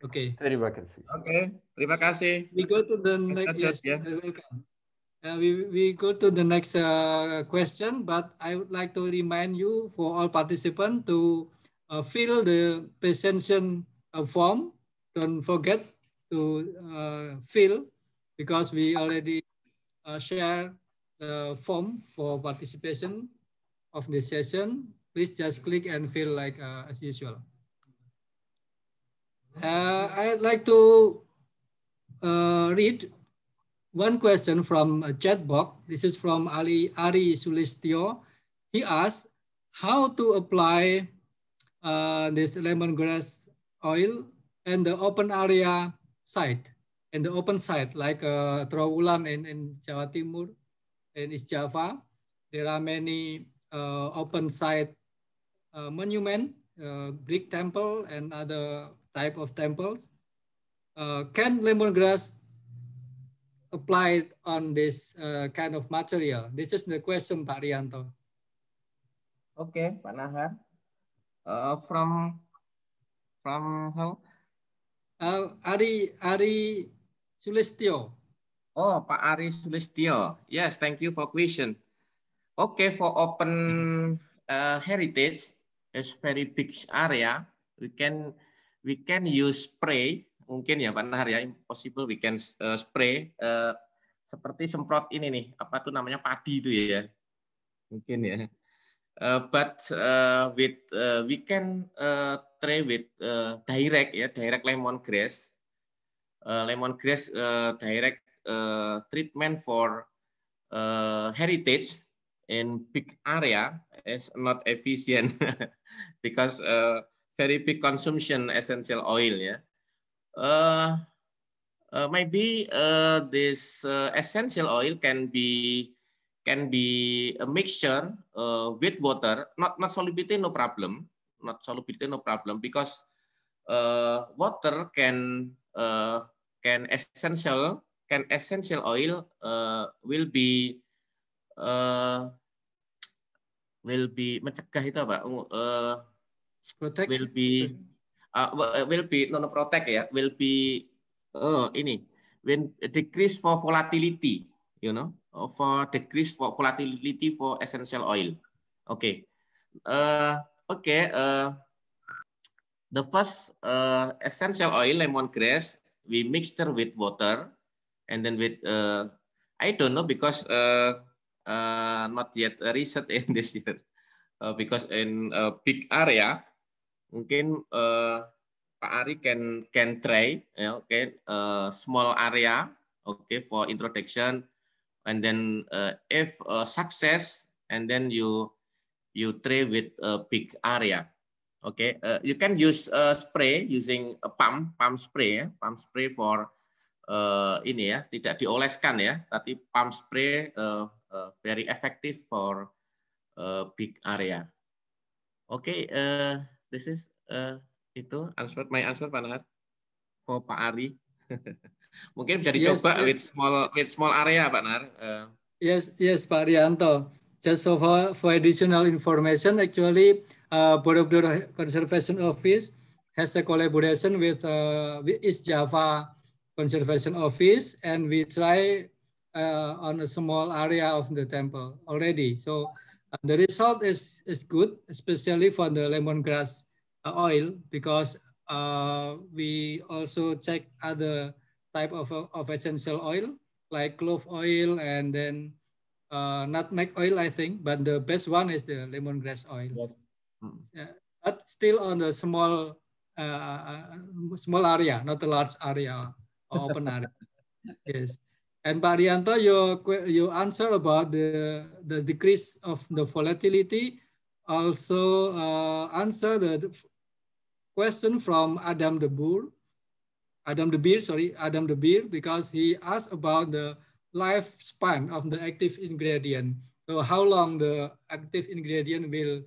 Okay. Terima kasih. Okay, terima kasih. We go to the next. Welcome. We go to the next question, but I would like to remind you for all participants to fill the presentation form. Don't forget to fill, because we already share the form for participation of this session. Please just click and fill like as usual. I'd like to read one question from a chat box. This is from Ari Sulistyo. He asked how to apply this lemongrass oil and the open area site, and the open site like Trawulan in Jawa Timur, in East Java. There are many open site monument, Greek temple and other type of temples. Can lemongrass applied on this kind of material? This is the question, Pak Rianto. Okay, Pak Nahar. From how? Ari Sulistyo. Oh, Pak Ari Sulistyo. Yes, thank you for question. Okay, for open heritage, it's very big area. We can use spray. Mungkin ya Pak Nahar ya, impossible we can spray seperti semprot ini nih, apa tuh namanya, padi itu ya. Mungkin ya. But we can try with direct lemongrass. Lemongrass direct treatment for heritage in big area is not efficient because very big consumption essential oil. Yeah. Maybe this essential oil can be a mixture with water, not solubility, no problem, because water can essential oil will be mencegah itu apa? Protect. Will be protect ya, will be when decrease for volatility, you know, for decrease for volatility for essential oil. Okay. The first essential oil, lemongrass, we mixture with water, and then with I don't know, because not yet research in this year, because in a big area, mungkin Pak Ari can try, okay, small area, okay, for introduction, and then if success, and then you try with a big area, okay. You can use spray using a pump spray, ya, pump spray for ini ya, tidak dioleskan ya, tapi pump spray very effective for big area. Okay, this is itu my answer Pak Nahar for Pak Ari. Mungkin bisa dicoba yes. with small area Pak Nahar. Yes Pak Rianto. Just for additional information, actually Borobudur Conservation Office has a collaboration with East Java Conservation Office, and we try on a small area of the temple already. So the result is good, especially for the lemongrass oil, because we also check other type of essential oil like clove oil and then nutmeg oil, I think, but the best one is the lemongrass oil. Yes. But still on the small area, not a large area or open area. Yes. And Pak Rianto, you answer about the decrease of the volatility. Also answer the question from Adam de Beer, because he asked about the lifespan of the active ingredient. So how long the active ingredient will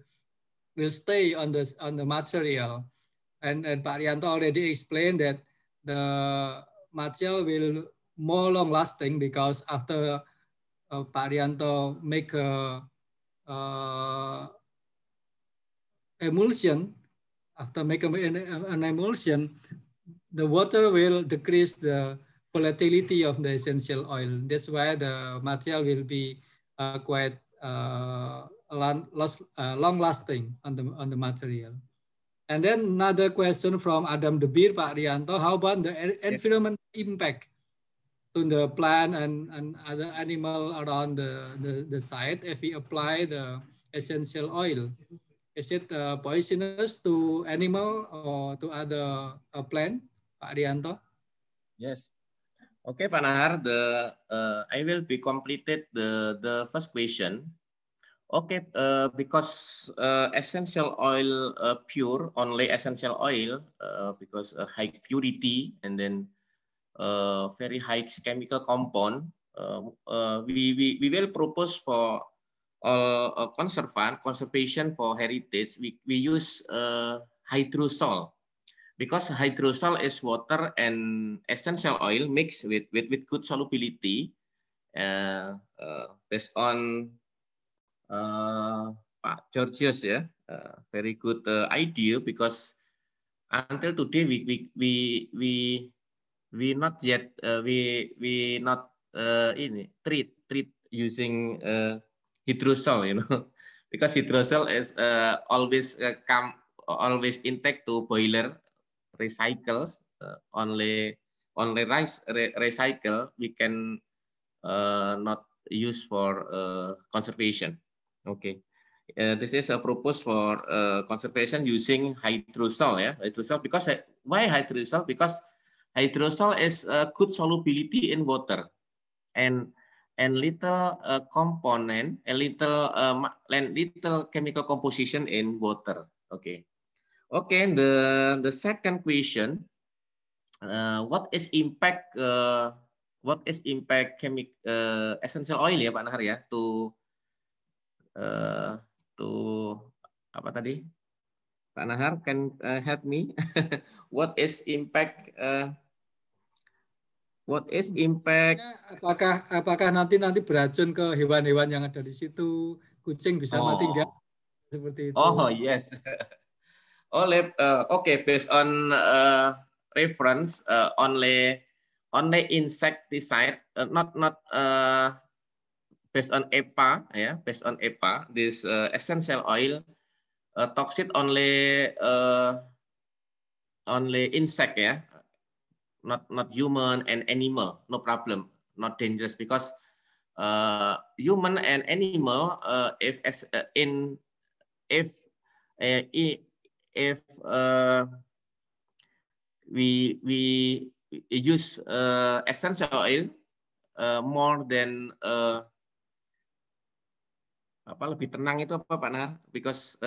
stay on the material. And Pak Rianto already explained that the material will more long lasting, because after Pak Rianto make a emulsion, after making an emulsion, the water will decrease the volatility of the essential oil. That's why the material will be quite long-lasting on the material. And then another question from Adam de Beer, Pak Rianto, how about the environmental impact to the plant and other animal around the site if we apply the essential oil? Is it poisonous to animal or to other plant, Pak Rianto? Yes. Okay, Pak Nahar, I will be completed the first question. Okay, because essential oil pure, only essential oil, because high purity and then very high chemical compound, we will propose for conservation for heritage. We use hydrosol, because hydrosol is water and essential oil mixed with good solubility, based on Pak Georgios, ya, very good idea, because until today we not yet we not treat using hydrosol, you know, because hydrosol is always always intake to boiler recycles, only recycle we can not use for conservation. Okay, this is a purpose for conservation using hydrosol, ya, hydrosol. Because why hydrosol? Because hydrosol is good solubility in water, and little component, a little chemical composition in water. Okay, okay. The second question, what is impact essential oil, ya Pak Nahar, ya, to apa tadi, Pak Nahar, can help me? What is impact? What is impact? Apakah nanti beracun ke hewan-hewan yang ada di situ? Kucing bisa mati enggak? Seperti itu. Oh yes. Okay, based on reference, only insecticide, not based on EPA, yeah, based on EPA, this essential oil toxic only insect, yeah, not human and animal, no problem, not dangerous, because human and animal, if we use essential oil more than apa, lebih tenang itu apa Pak Nahar? Because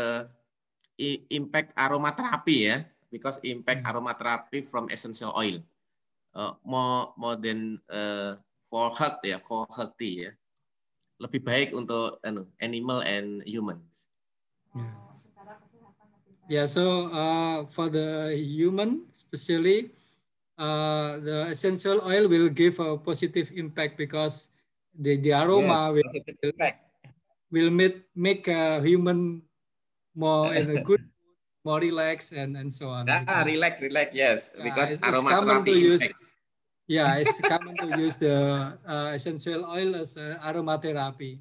impact aromaterapi, ya, because impact aromaterapi from essential oil more than for health, ya, for healthy, ya, lebih baik untuk animal and humans. Yeah, so for the human, especially, the essential oil will give a positive impact, because the aroma will make a human more in a good, more relaxed, and so on. Relax, yes, because it's common to use. Impact. Yeah, it's common to use the essential oil as aromatherapy.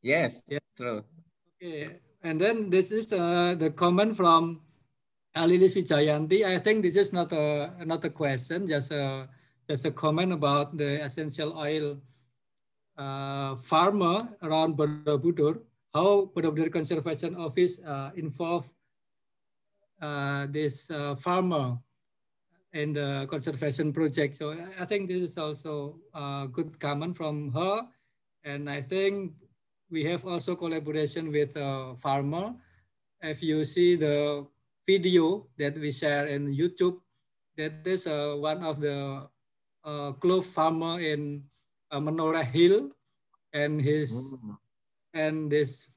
Yes, yeah, true. Okay, and then this is the comment from Lilis Wijayanti. I think this is not a question, just a comment about the essential oil farmer around Borobudur. How Borobudur Conservation Office involved this farmer in the conservation project. So I think this is also a good comment from her. And I think we have also collaboration with a farmer. If you see the video that we share in YouTube, that is one of the clove farmer in Menoreh Hill, and this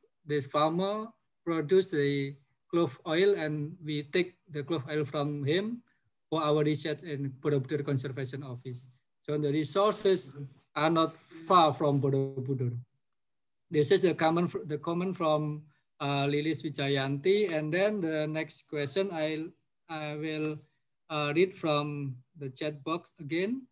farmer produced the clove oil, and we take the clove oil from him for our research in Borobudur Conservation Office. So the resources are not far from Borobudur. This is the comment from Lilis Wijayanti. And then the next question I will read from the chat box again.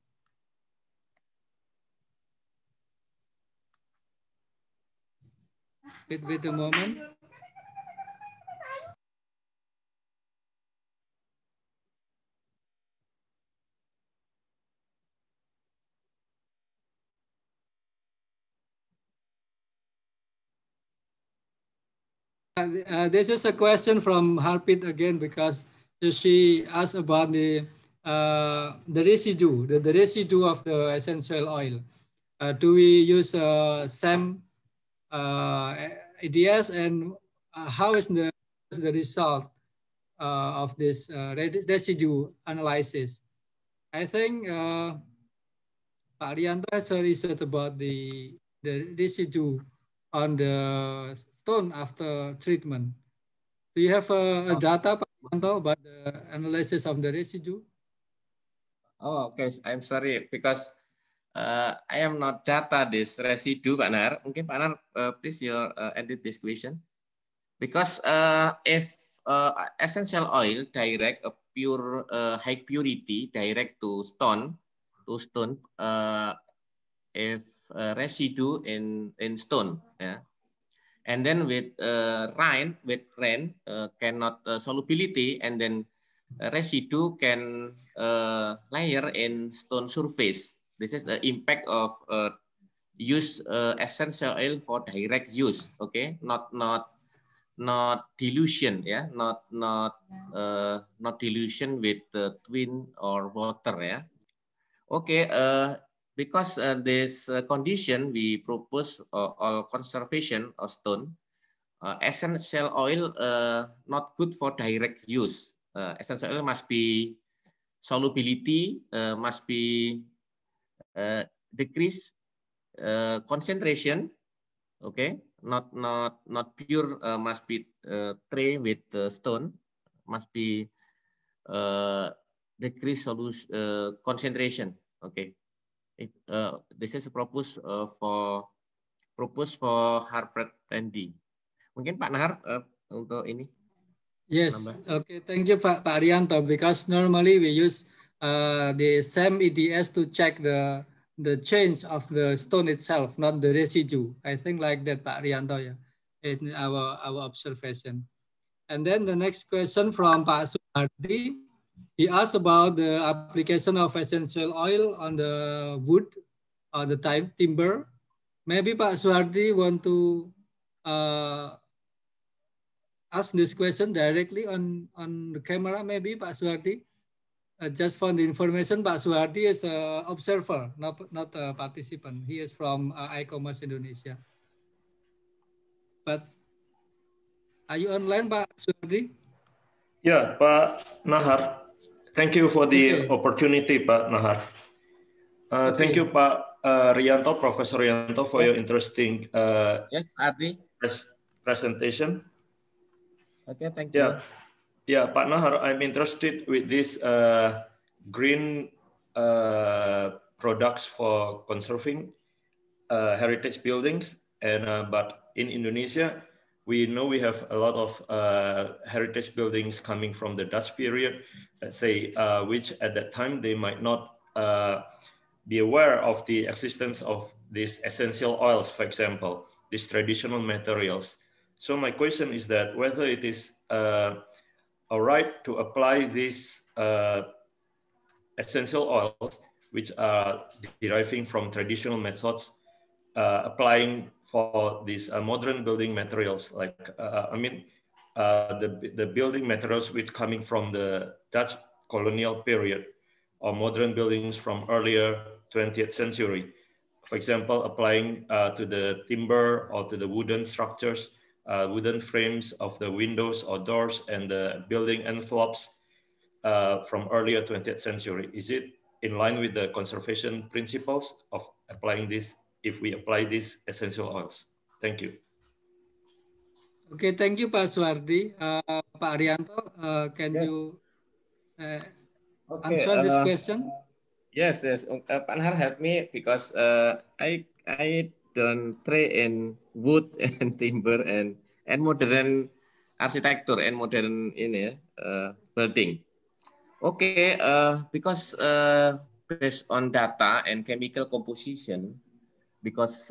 Wait a moment. This is a question from Harpreet again, because she asked about the the residue of the essential oil. Do we use SAM EDS, and how is the result of this residue analysis? I think Pak Rianto has a research about the residue on the stone after treatment. Do you have a data, Pak Rianto, about the analysis of the residue? Oh, okay. I'm sorry because I am not data this residue, Pak Nahar. Mungkin Pak Nahar, please your edit this question. Because if essential oil direct a pure high purity direct to stone, if residue in stone, yeah, and then with rain cannot solubility, and then residue can layer in stone surface. This is the impact of use essential oil for direct use. Okay, not dilution, yeah, not dilution with twin or water, yeah. Okay, because this condition we propose all conservation of stone. Essential oil not good for direct use. Essential oil must be solubility, must be decrease concentration. Okay, not pure, must be tray with stone, must be decrease solution concentration. Okay, this is a proposed for Harvard Tandy. Mungkin Pak Nahar untuk ini. Yes. Okay. Thank you, Pak Arianto. Because normally we use the SAM EDS to check the change of the stone itself, not the residue. I think like that, Pak Arianto, yeah, in our observation. And then the next question from Pak Suhardi. He asked about the application of essential oil on the wood or the timber. Maybe Pak Suhardi want to ask this question directly on the camera, maybe, Pak Suhardi. Just for the information, Pak Suhardi is an observer, not a participant. He is from iCommerce Indonesia. But are you online, Pak Suhardi? Yeah, Pak Nahar. Thank you for the opportunity, Pak Nahar. Thank you, Pak Rianto, Professor Rianto, for your interesting presentation. Okay, thank you. Yeah, Pak Nahar, I'm interested with this green products for conserving heritage buildings, and but in Indonesia, we know we have a lot of heritage buildings coming from the Dutch period, let's say, which at that time they might not be aware of the existence of these essential oils, for example, these traditional materials. So my question is that whether it is all right to apply these essential oils, which are deriving from traditional methods, applying for these modern building materials, like the building materials which coming from the Dutch colonial period, or modern buildings from earlier 20th century. For example, applying to the timber or to the wooden structures, wooden frames of the windows or doors, and the building envelopes from earlier 20th century. Is it in line with the conservation principles of applying this, if we apply these essential oils? Thank you. Okay, thank you, Pak Suhardi. Pak Arianto, can you answer this question? Yes. Pak Nahar help me, because I don't trade in wood and timber and modern architecture and modern building. Okay, because based on data and chemical composition, because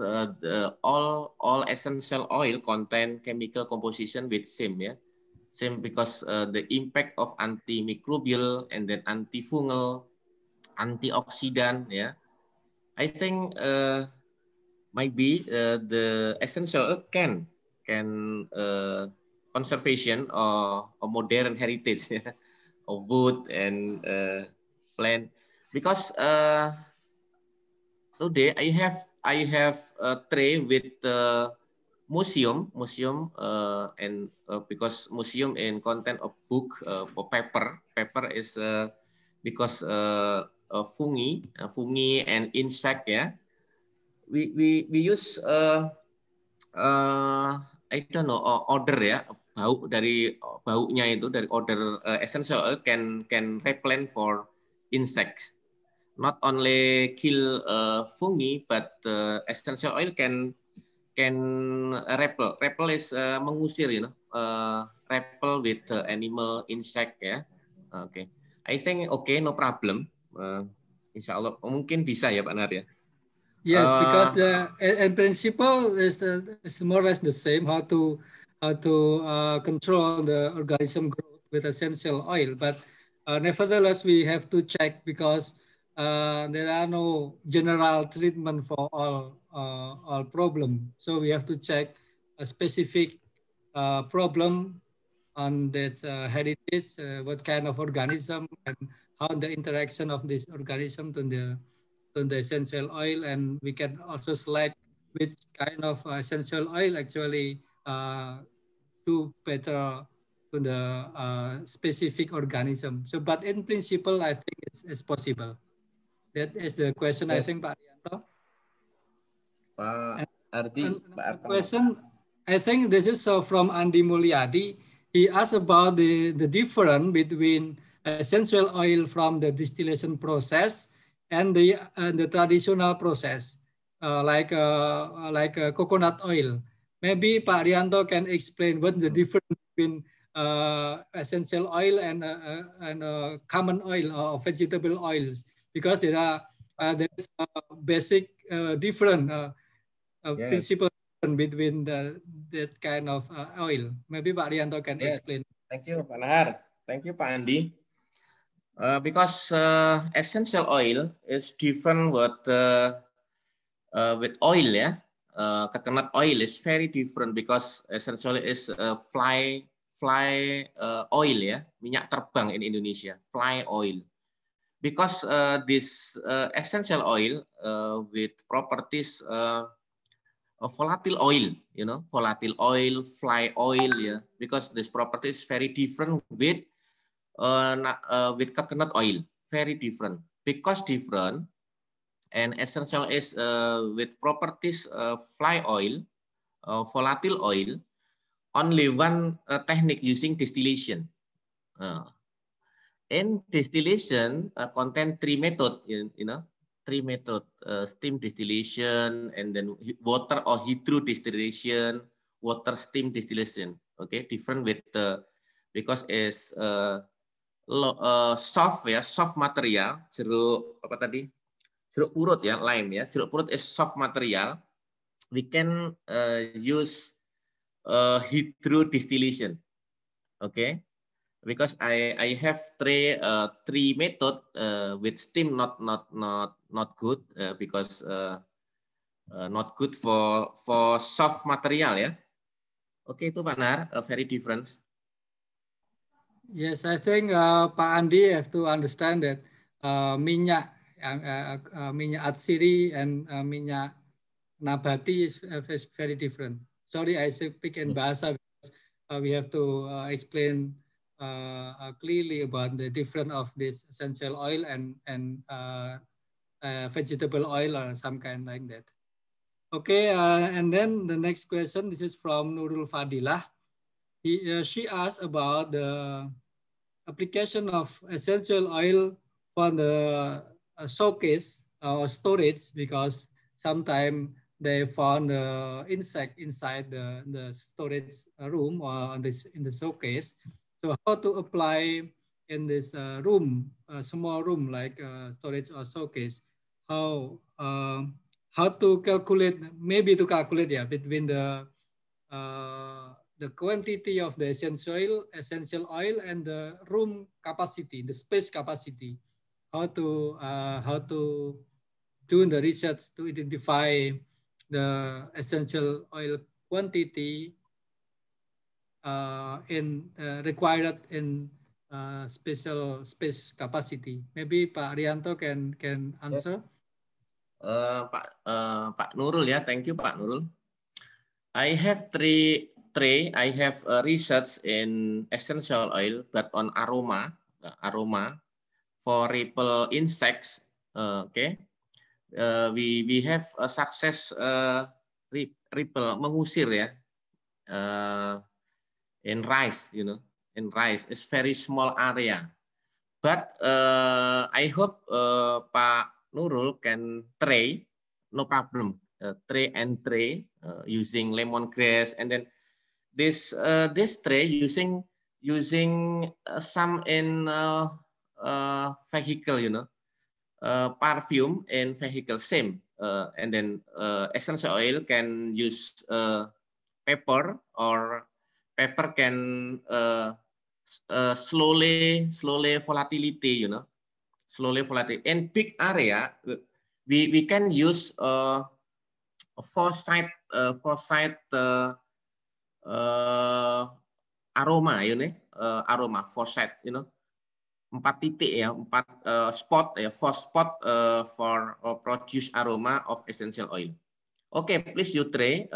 all essential oil contain chemical composition with same, same, because the impact of antimicrobial and then antifungal, antioxidant, I think might be the essential can conservation or modern heritage of wood and explain because today I have a tray with museum and because museum in content of book for paper is because fungi and insect, yeah, we use I don't know order ya, baunya itu dari order essential oil can repellent for insects, not only kill fungi but essential oil can repel is mengusir, you know, repel with animal insect ya. Okay, I think okay, no problem. Insya Allah mungkin bisa ya Pak Nar ya. Yes, because the in principle is more or less the same, how to control the organism growth with essential oil, but nevertheless we have to check because there are no general treatment for all problem. So we have to check a specific problem on that heritage, what kind of organism and how the interaction of this organism to the essential oil, and we can also select which kind of essential oil actually do better to the specific organism. So, but in principle, I think it's possible. That is the question, yes. I think, Pak Arianto. Pak Ardi, Pak question, I think this is from Andi Mulyadi. He asked about the difference between essential oil from the distillation process and the traditional process, like coconut oil. Maybe Pak Rianto can explain what the difference between essential oil and common oil or vegetable oils, because there's a basic difference, yes, principle between that kind of oil. Maybe Pak Rianto can, yes, explain. Thank you, Pak Nahar. Thank you, Pak Andi. Because essential oil is different with oil, yeah. Coconut oil is very different because essential oil is fly oil, yeah, minyak terbang in Indonesia, fly oil. Because this essential oil with properties volatile oil, you know, volatile oil, fly oil, yeah, because this property is very different with coconut oil, very different, because different, and essential is with properties fly oil, volatile oil, only one technique using distillation. In distillation contain 3 methods, you know, 3 methods: steam distillation, and then water or hydro distillation, water steam distillation. Okay, different with because is soft ya, soft material, jeruk apa tadi, jeruk purut ya, lime ya, jeruk purut is soft material. We can use hydro distillation. Okay, because I have three method with steam not good because not good for soft material ya. Okay, itu Pak Nar, very different. Yes, I think Pak Andi have to understand that minyak atsiri and minyak nabati is very different. Sorry, I speak in bahasa because we have to explain clearly about the difference of this essential oil and vegetable oil or some kind like that. Okay, and then the next question, this is from Nurul Fadilah. She asked about the application of essential oil for the showcase or storage, because sometimes they found the insect inside the storage room or in the showcase. So how to apply in this room, small room like storage or showcase? How to calculate? Maybe to calculate, yeah, between the quantity of the essential oil and the room capacity, the space capacity. How to do the research to identify the essential oil quantity required in special space capacity. Maybe Pak Rianto can answer. Pak Nurul ya, thank you Pak Nurul. I have three. I have research in essential oil, but on aroma for repel insects. Okay, we have a success repel mengusir ya in rice, in rice. It's very small area, but I hope Pak Nurul can try, no problem. Tray using lemongrass, and then this tray using some in vehicle, perfume in vehicle same, and then essential oil can use pepper, or pepper can slowly volatility, slowly volatility. In big area, we can use foresight aroma, aroma foresight, 4 titik ya, 4 spot ya, 4 spot for produce aroma of essential oil. Okay, please you try,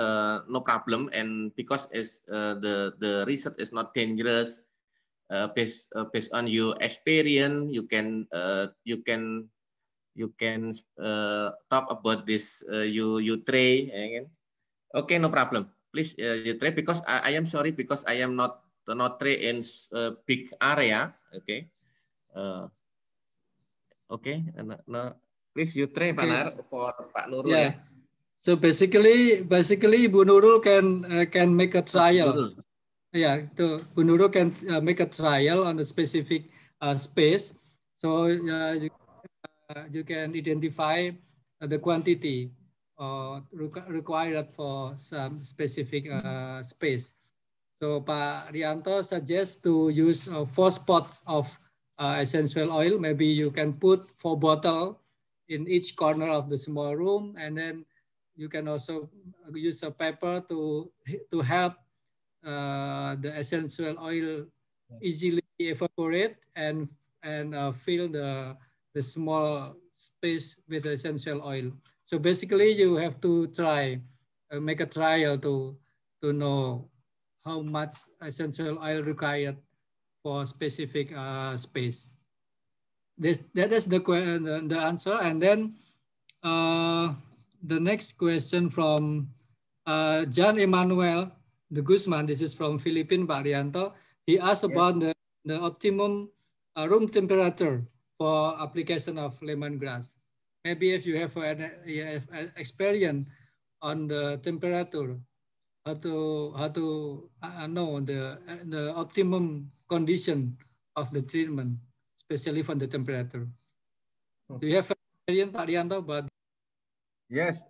no problem, and because the research is not dangerous, based on your experience, you can talk about this, you try again. Okay, no problem. Please you try, because I am sorry, because I am not try in big area. Okay. Okay. No, please you try, Pak Nar, for Pak Nurul ya. So basically Ibu Nurul can make a trial. Yeah, Bu Nurul can make a trial on the specific space. So you can identify the quantity required for some specific space. So Pak Rianto suggests to use 4 spots of essential oil. Maybe you can put 4 bottles in each corner of the small room, and then you can also use a pepper to help the essential oil easily evaporate and fill the small space with the essential oil. So basically, you have to try, make a trial to know how much essential oil required for specific space. That is the answer. And then the next question from John Emmanuel de Guzman. This is from Philippines, Pak Rianto. He asked about the optimum room temperature for application of lemongrass. Maybe if you have an experience on the temperature, how to know the optimum condition of the treatment, especially for the temperature. Do you have experience, Pak Rianto, about? Yes.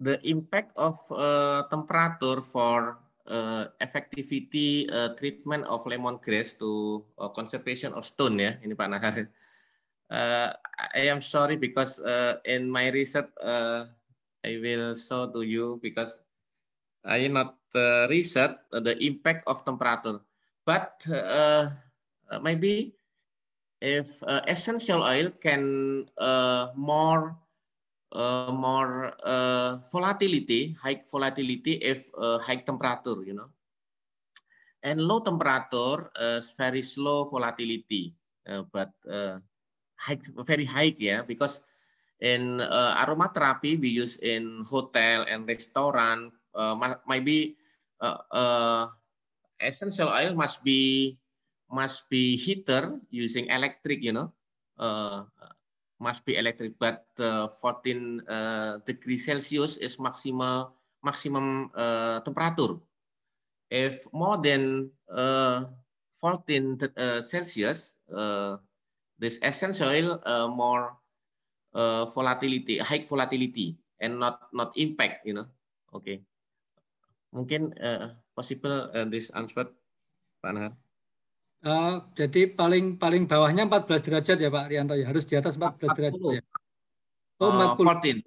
The impact of temperature for effectivity treatment of lemongrass to conservation of stone ya, ini Pak Nahar. I am sorry because in my research I will show to you, because I not research the impact of temperature, but maybe if essential oil can more volatility, high volatility if high temperature, and low temperature is very slow volatility, but very high, yeah, because in aromatherapy we use in hotel and restaurant, maybe essential oil must be heater using electric, must be electric, but 14 degrees Celsius is maximum temperature. If more than 14 Celsius, this essential oil more volatility, high volatility, and not impact, Okay. Mungkin possible this answer, Pak Nahar. Jadi paling bawahnya 14 derajat ya Pak Rianto ya, harus di atas 14 derajat ya. Oh, 40.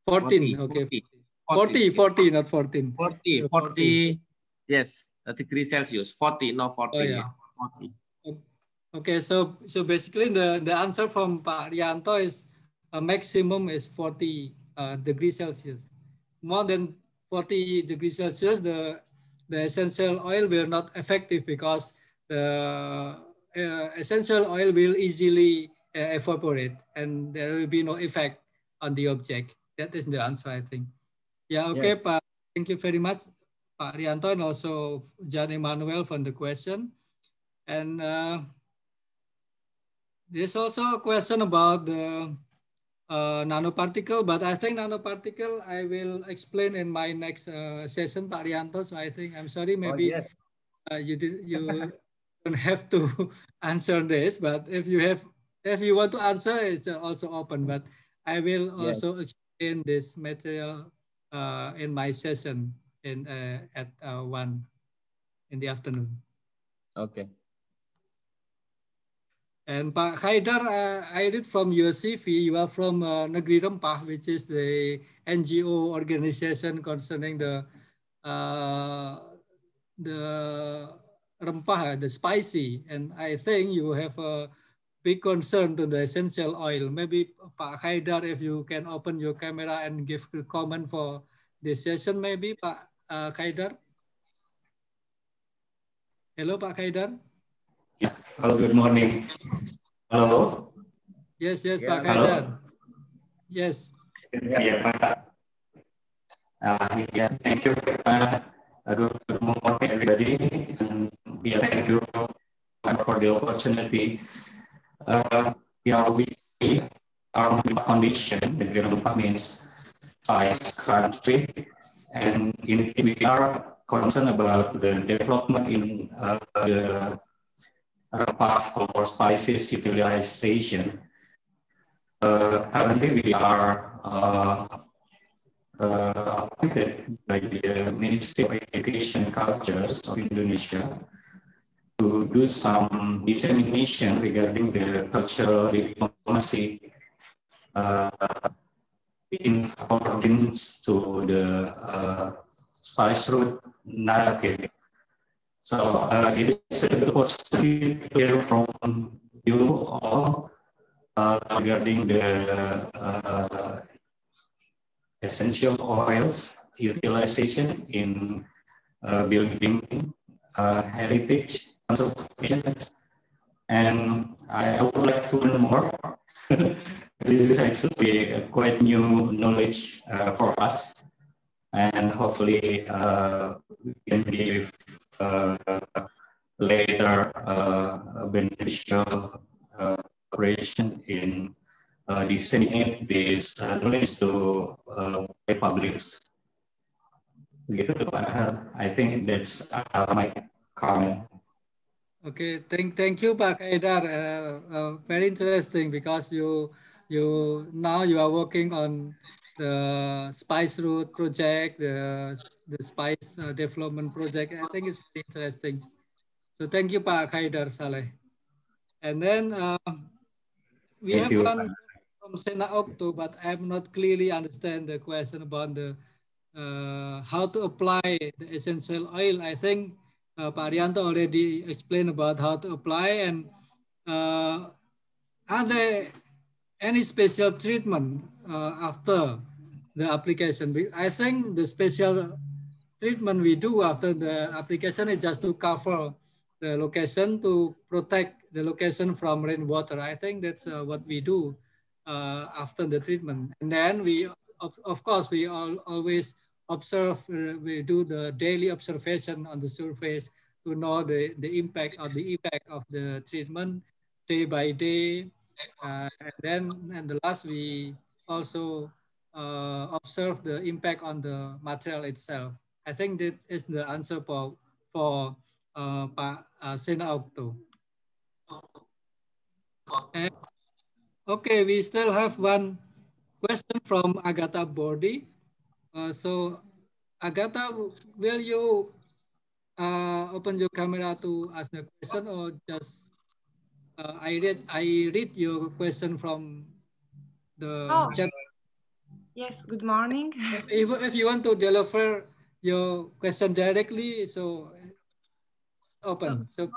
14. Okay. 40, not 14. 40. Yes. degrees Celsius, 40, no 40. Oh, yeah. 40. Okay, so basically the answer from Pak Rianto is a maximum is 40 degrees Celsius. More than 40 degrees Celsius, the essential oil will not effective because the essential oil will easily evaporate and there will be no effect on the object. That is the answer, I think. Yeah, okay, yes. Pak. Thank you very much, Pak Rianto, and also Jan Emmanuel for the question. And there's also a question about the nanoparticle, but I think nanoparticle I will explain in my next session, Pak Rianto. So I think I'm sorry, maybe you don't have to answer this, but if you want to answer, it's also open. But I will also explain this material in my session at 1 in the afternoon. Okay. And Pak Haidar, I read from your CV, you are from Negeri Rempah, which is the NGO organization concerning the rempah, the spicy. And I think you have a big concern to the essential oil. Maybe Pak Haidar, if you can open your camera and give a comment for this session, maybe Pak Haidar. Hello, Pak Haidar. Yeah. Hello, good morning. Hello. Yes, Pak Haidar. Yes. Yeah, Pak. Yeah, thank you. Good morning, everybody. And yeah, thank you for the opportunity. We are foundation. The Rempah means spice country, and we are concerned about the development in the rempah or spices utilization. Currently, we are appointed by the Ministry of Education and Cultures of Indonesia to do some dissemination regarding the cultural diplomacy in accordance to the spice route narrative. So it is a good opportunity to hear from you all regarding the essential oils utilization in building heritage conservation. And I would like to learn more. This is actually quite new knowledge for us. And hopefully we can give later beneficial operation in disseminate this knowledge to the public. I think that's my comment. Okay, thank you, Pak Haidar. Very interesting because you now you are working on the Spice Route project, the Spice development project. I think it's very interesting. So thank you, Pak Haidar Saleh. And then we have one from Sena Okto, but I have not clearly understand the question about the how to apply the essential oil. I think Pak Rianto already explained about how to apply, and are there any special treatment after the application? I think the special treatment we do after the application is just to cover the location, to protect the location from rainwater. I think that's what we do after the treatment. And then we, of course, we always observe, we do the daily observation on the surface to know the impact or the effect of the treatment day by day. And the last, we also observe the impact on the material itself. I think that is the answer for Pak Sena Okto. And, okay, we still have one question from Agatha Bordi. So Agatha, will you open your camera to ask the question, or just I read your question from the chat. Yes, good morning. If you want to deliver your question directly, so open. So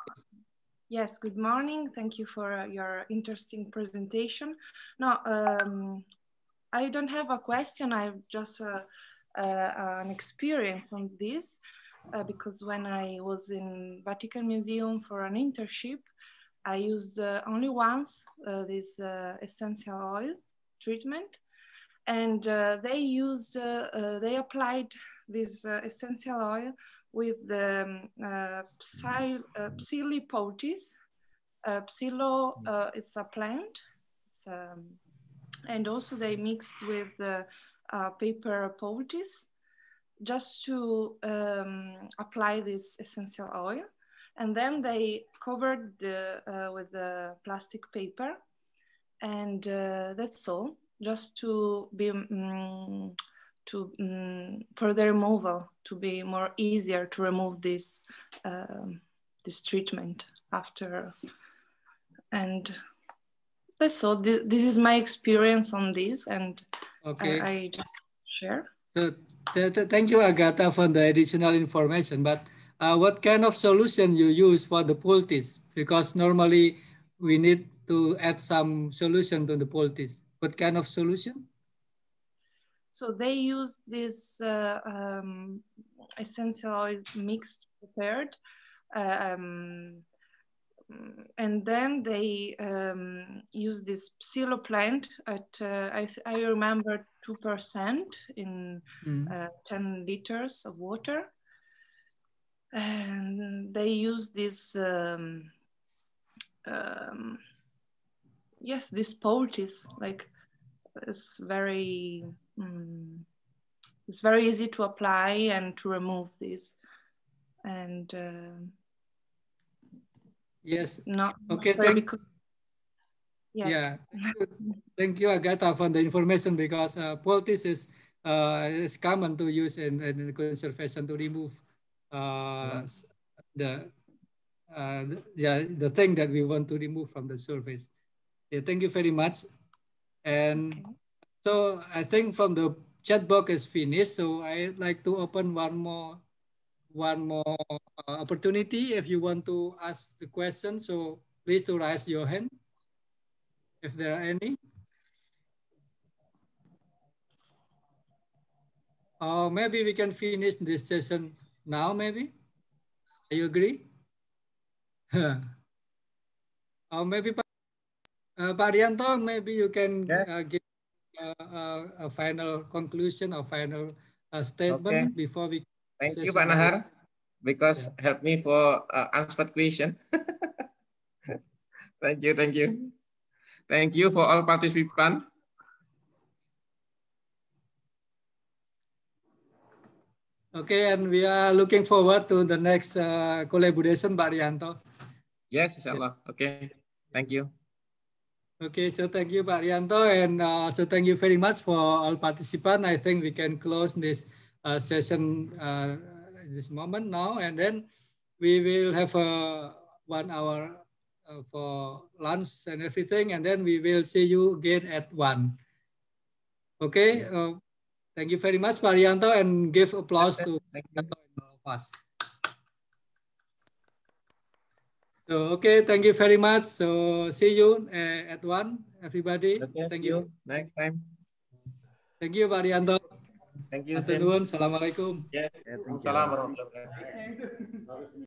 yes, good morning. Thank you for your interesting presentation. No, I don't have a question. I just an experience on this because when I was in Vatican Museum for an internship, I used only once this essential oil treatment, and they applied this essential oil with the Psyllipotis. It's a plant. And also they mixed with the paper poultice just to apply this essential oil. And then they covered with the plastic paper. And that's all, just to be for the removal, to be more easier to remove this this treatment after. And that's all. This is my experience on this, and okay, I just share. So thank you, Agatha, for the additional information. But what kind of solution you use for the poultice? Because normally we need to add some solution to the poultice. What kind of solution? So they use this essential oil mixed prepared. And then they use this psyllo plant at, I remember, 2% in 10 liters of water. And they use this, yes, this poultice, like it's very easy to apply and to remove this. And yes. Not okay. Yes. Yeah. Thank you, Agatha, for the information, because poultice is common to use in conservation to remove the thing that we want to remove from the surface. Yeah, thank you very much. And okay. So I think from the chat box is finished. So I'd like to open one more opportunity. If you want to ask the question, so please to raise your hand if there are any. Or maybe we can finish this session now, maybe. Do you agree? Or maybe Pak Rianto, maybe you can give a final conclusion or final statement before we. Thank you, Pak Nahar, because help me for answer question. Thank you. Thank you for all participants. Okay, and we are looking forward to the next collaboration, Pak Rianto. Yes, inshallah. Okay, thank you. Okay, so thank you, Pak Rianto, and so thank you very much for all participants. I think we can close this session this moment now, and then we will have 1 hour for lunch and everything, and then we will see you again at 1. Okay. Thank you very much, Pak Rianto, and give applause to all of us. So, okay, thank you very much. So, see you at 1, everybody. Okay, thank you next time. Thank you, Pak Rianto. Thank you. Assalamualaikum. Yes, Assalamualaikum warahmatullahi wabarakatuh.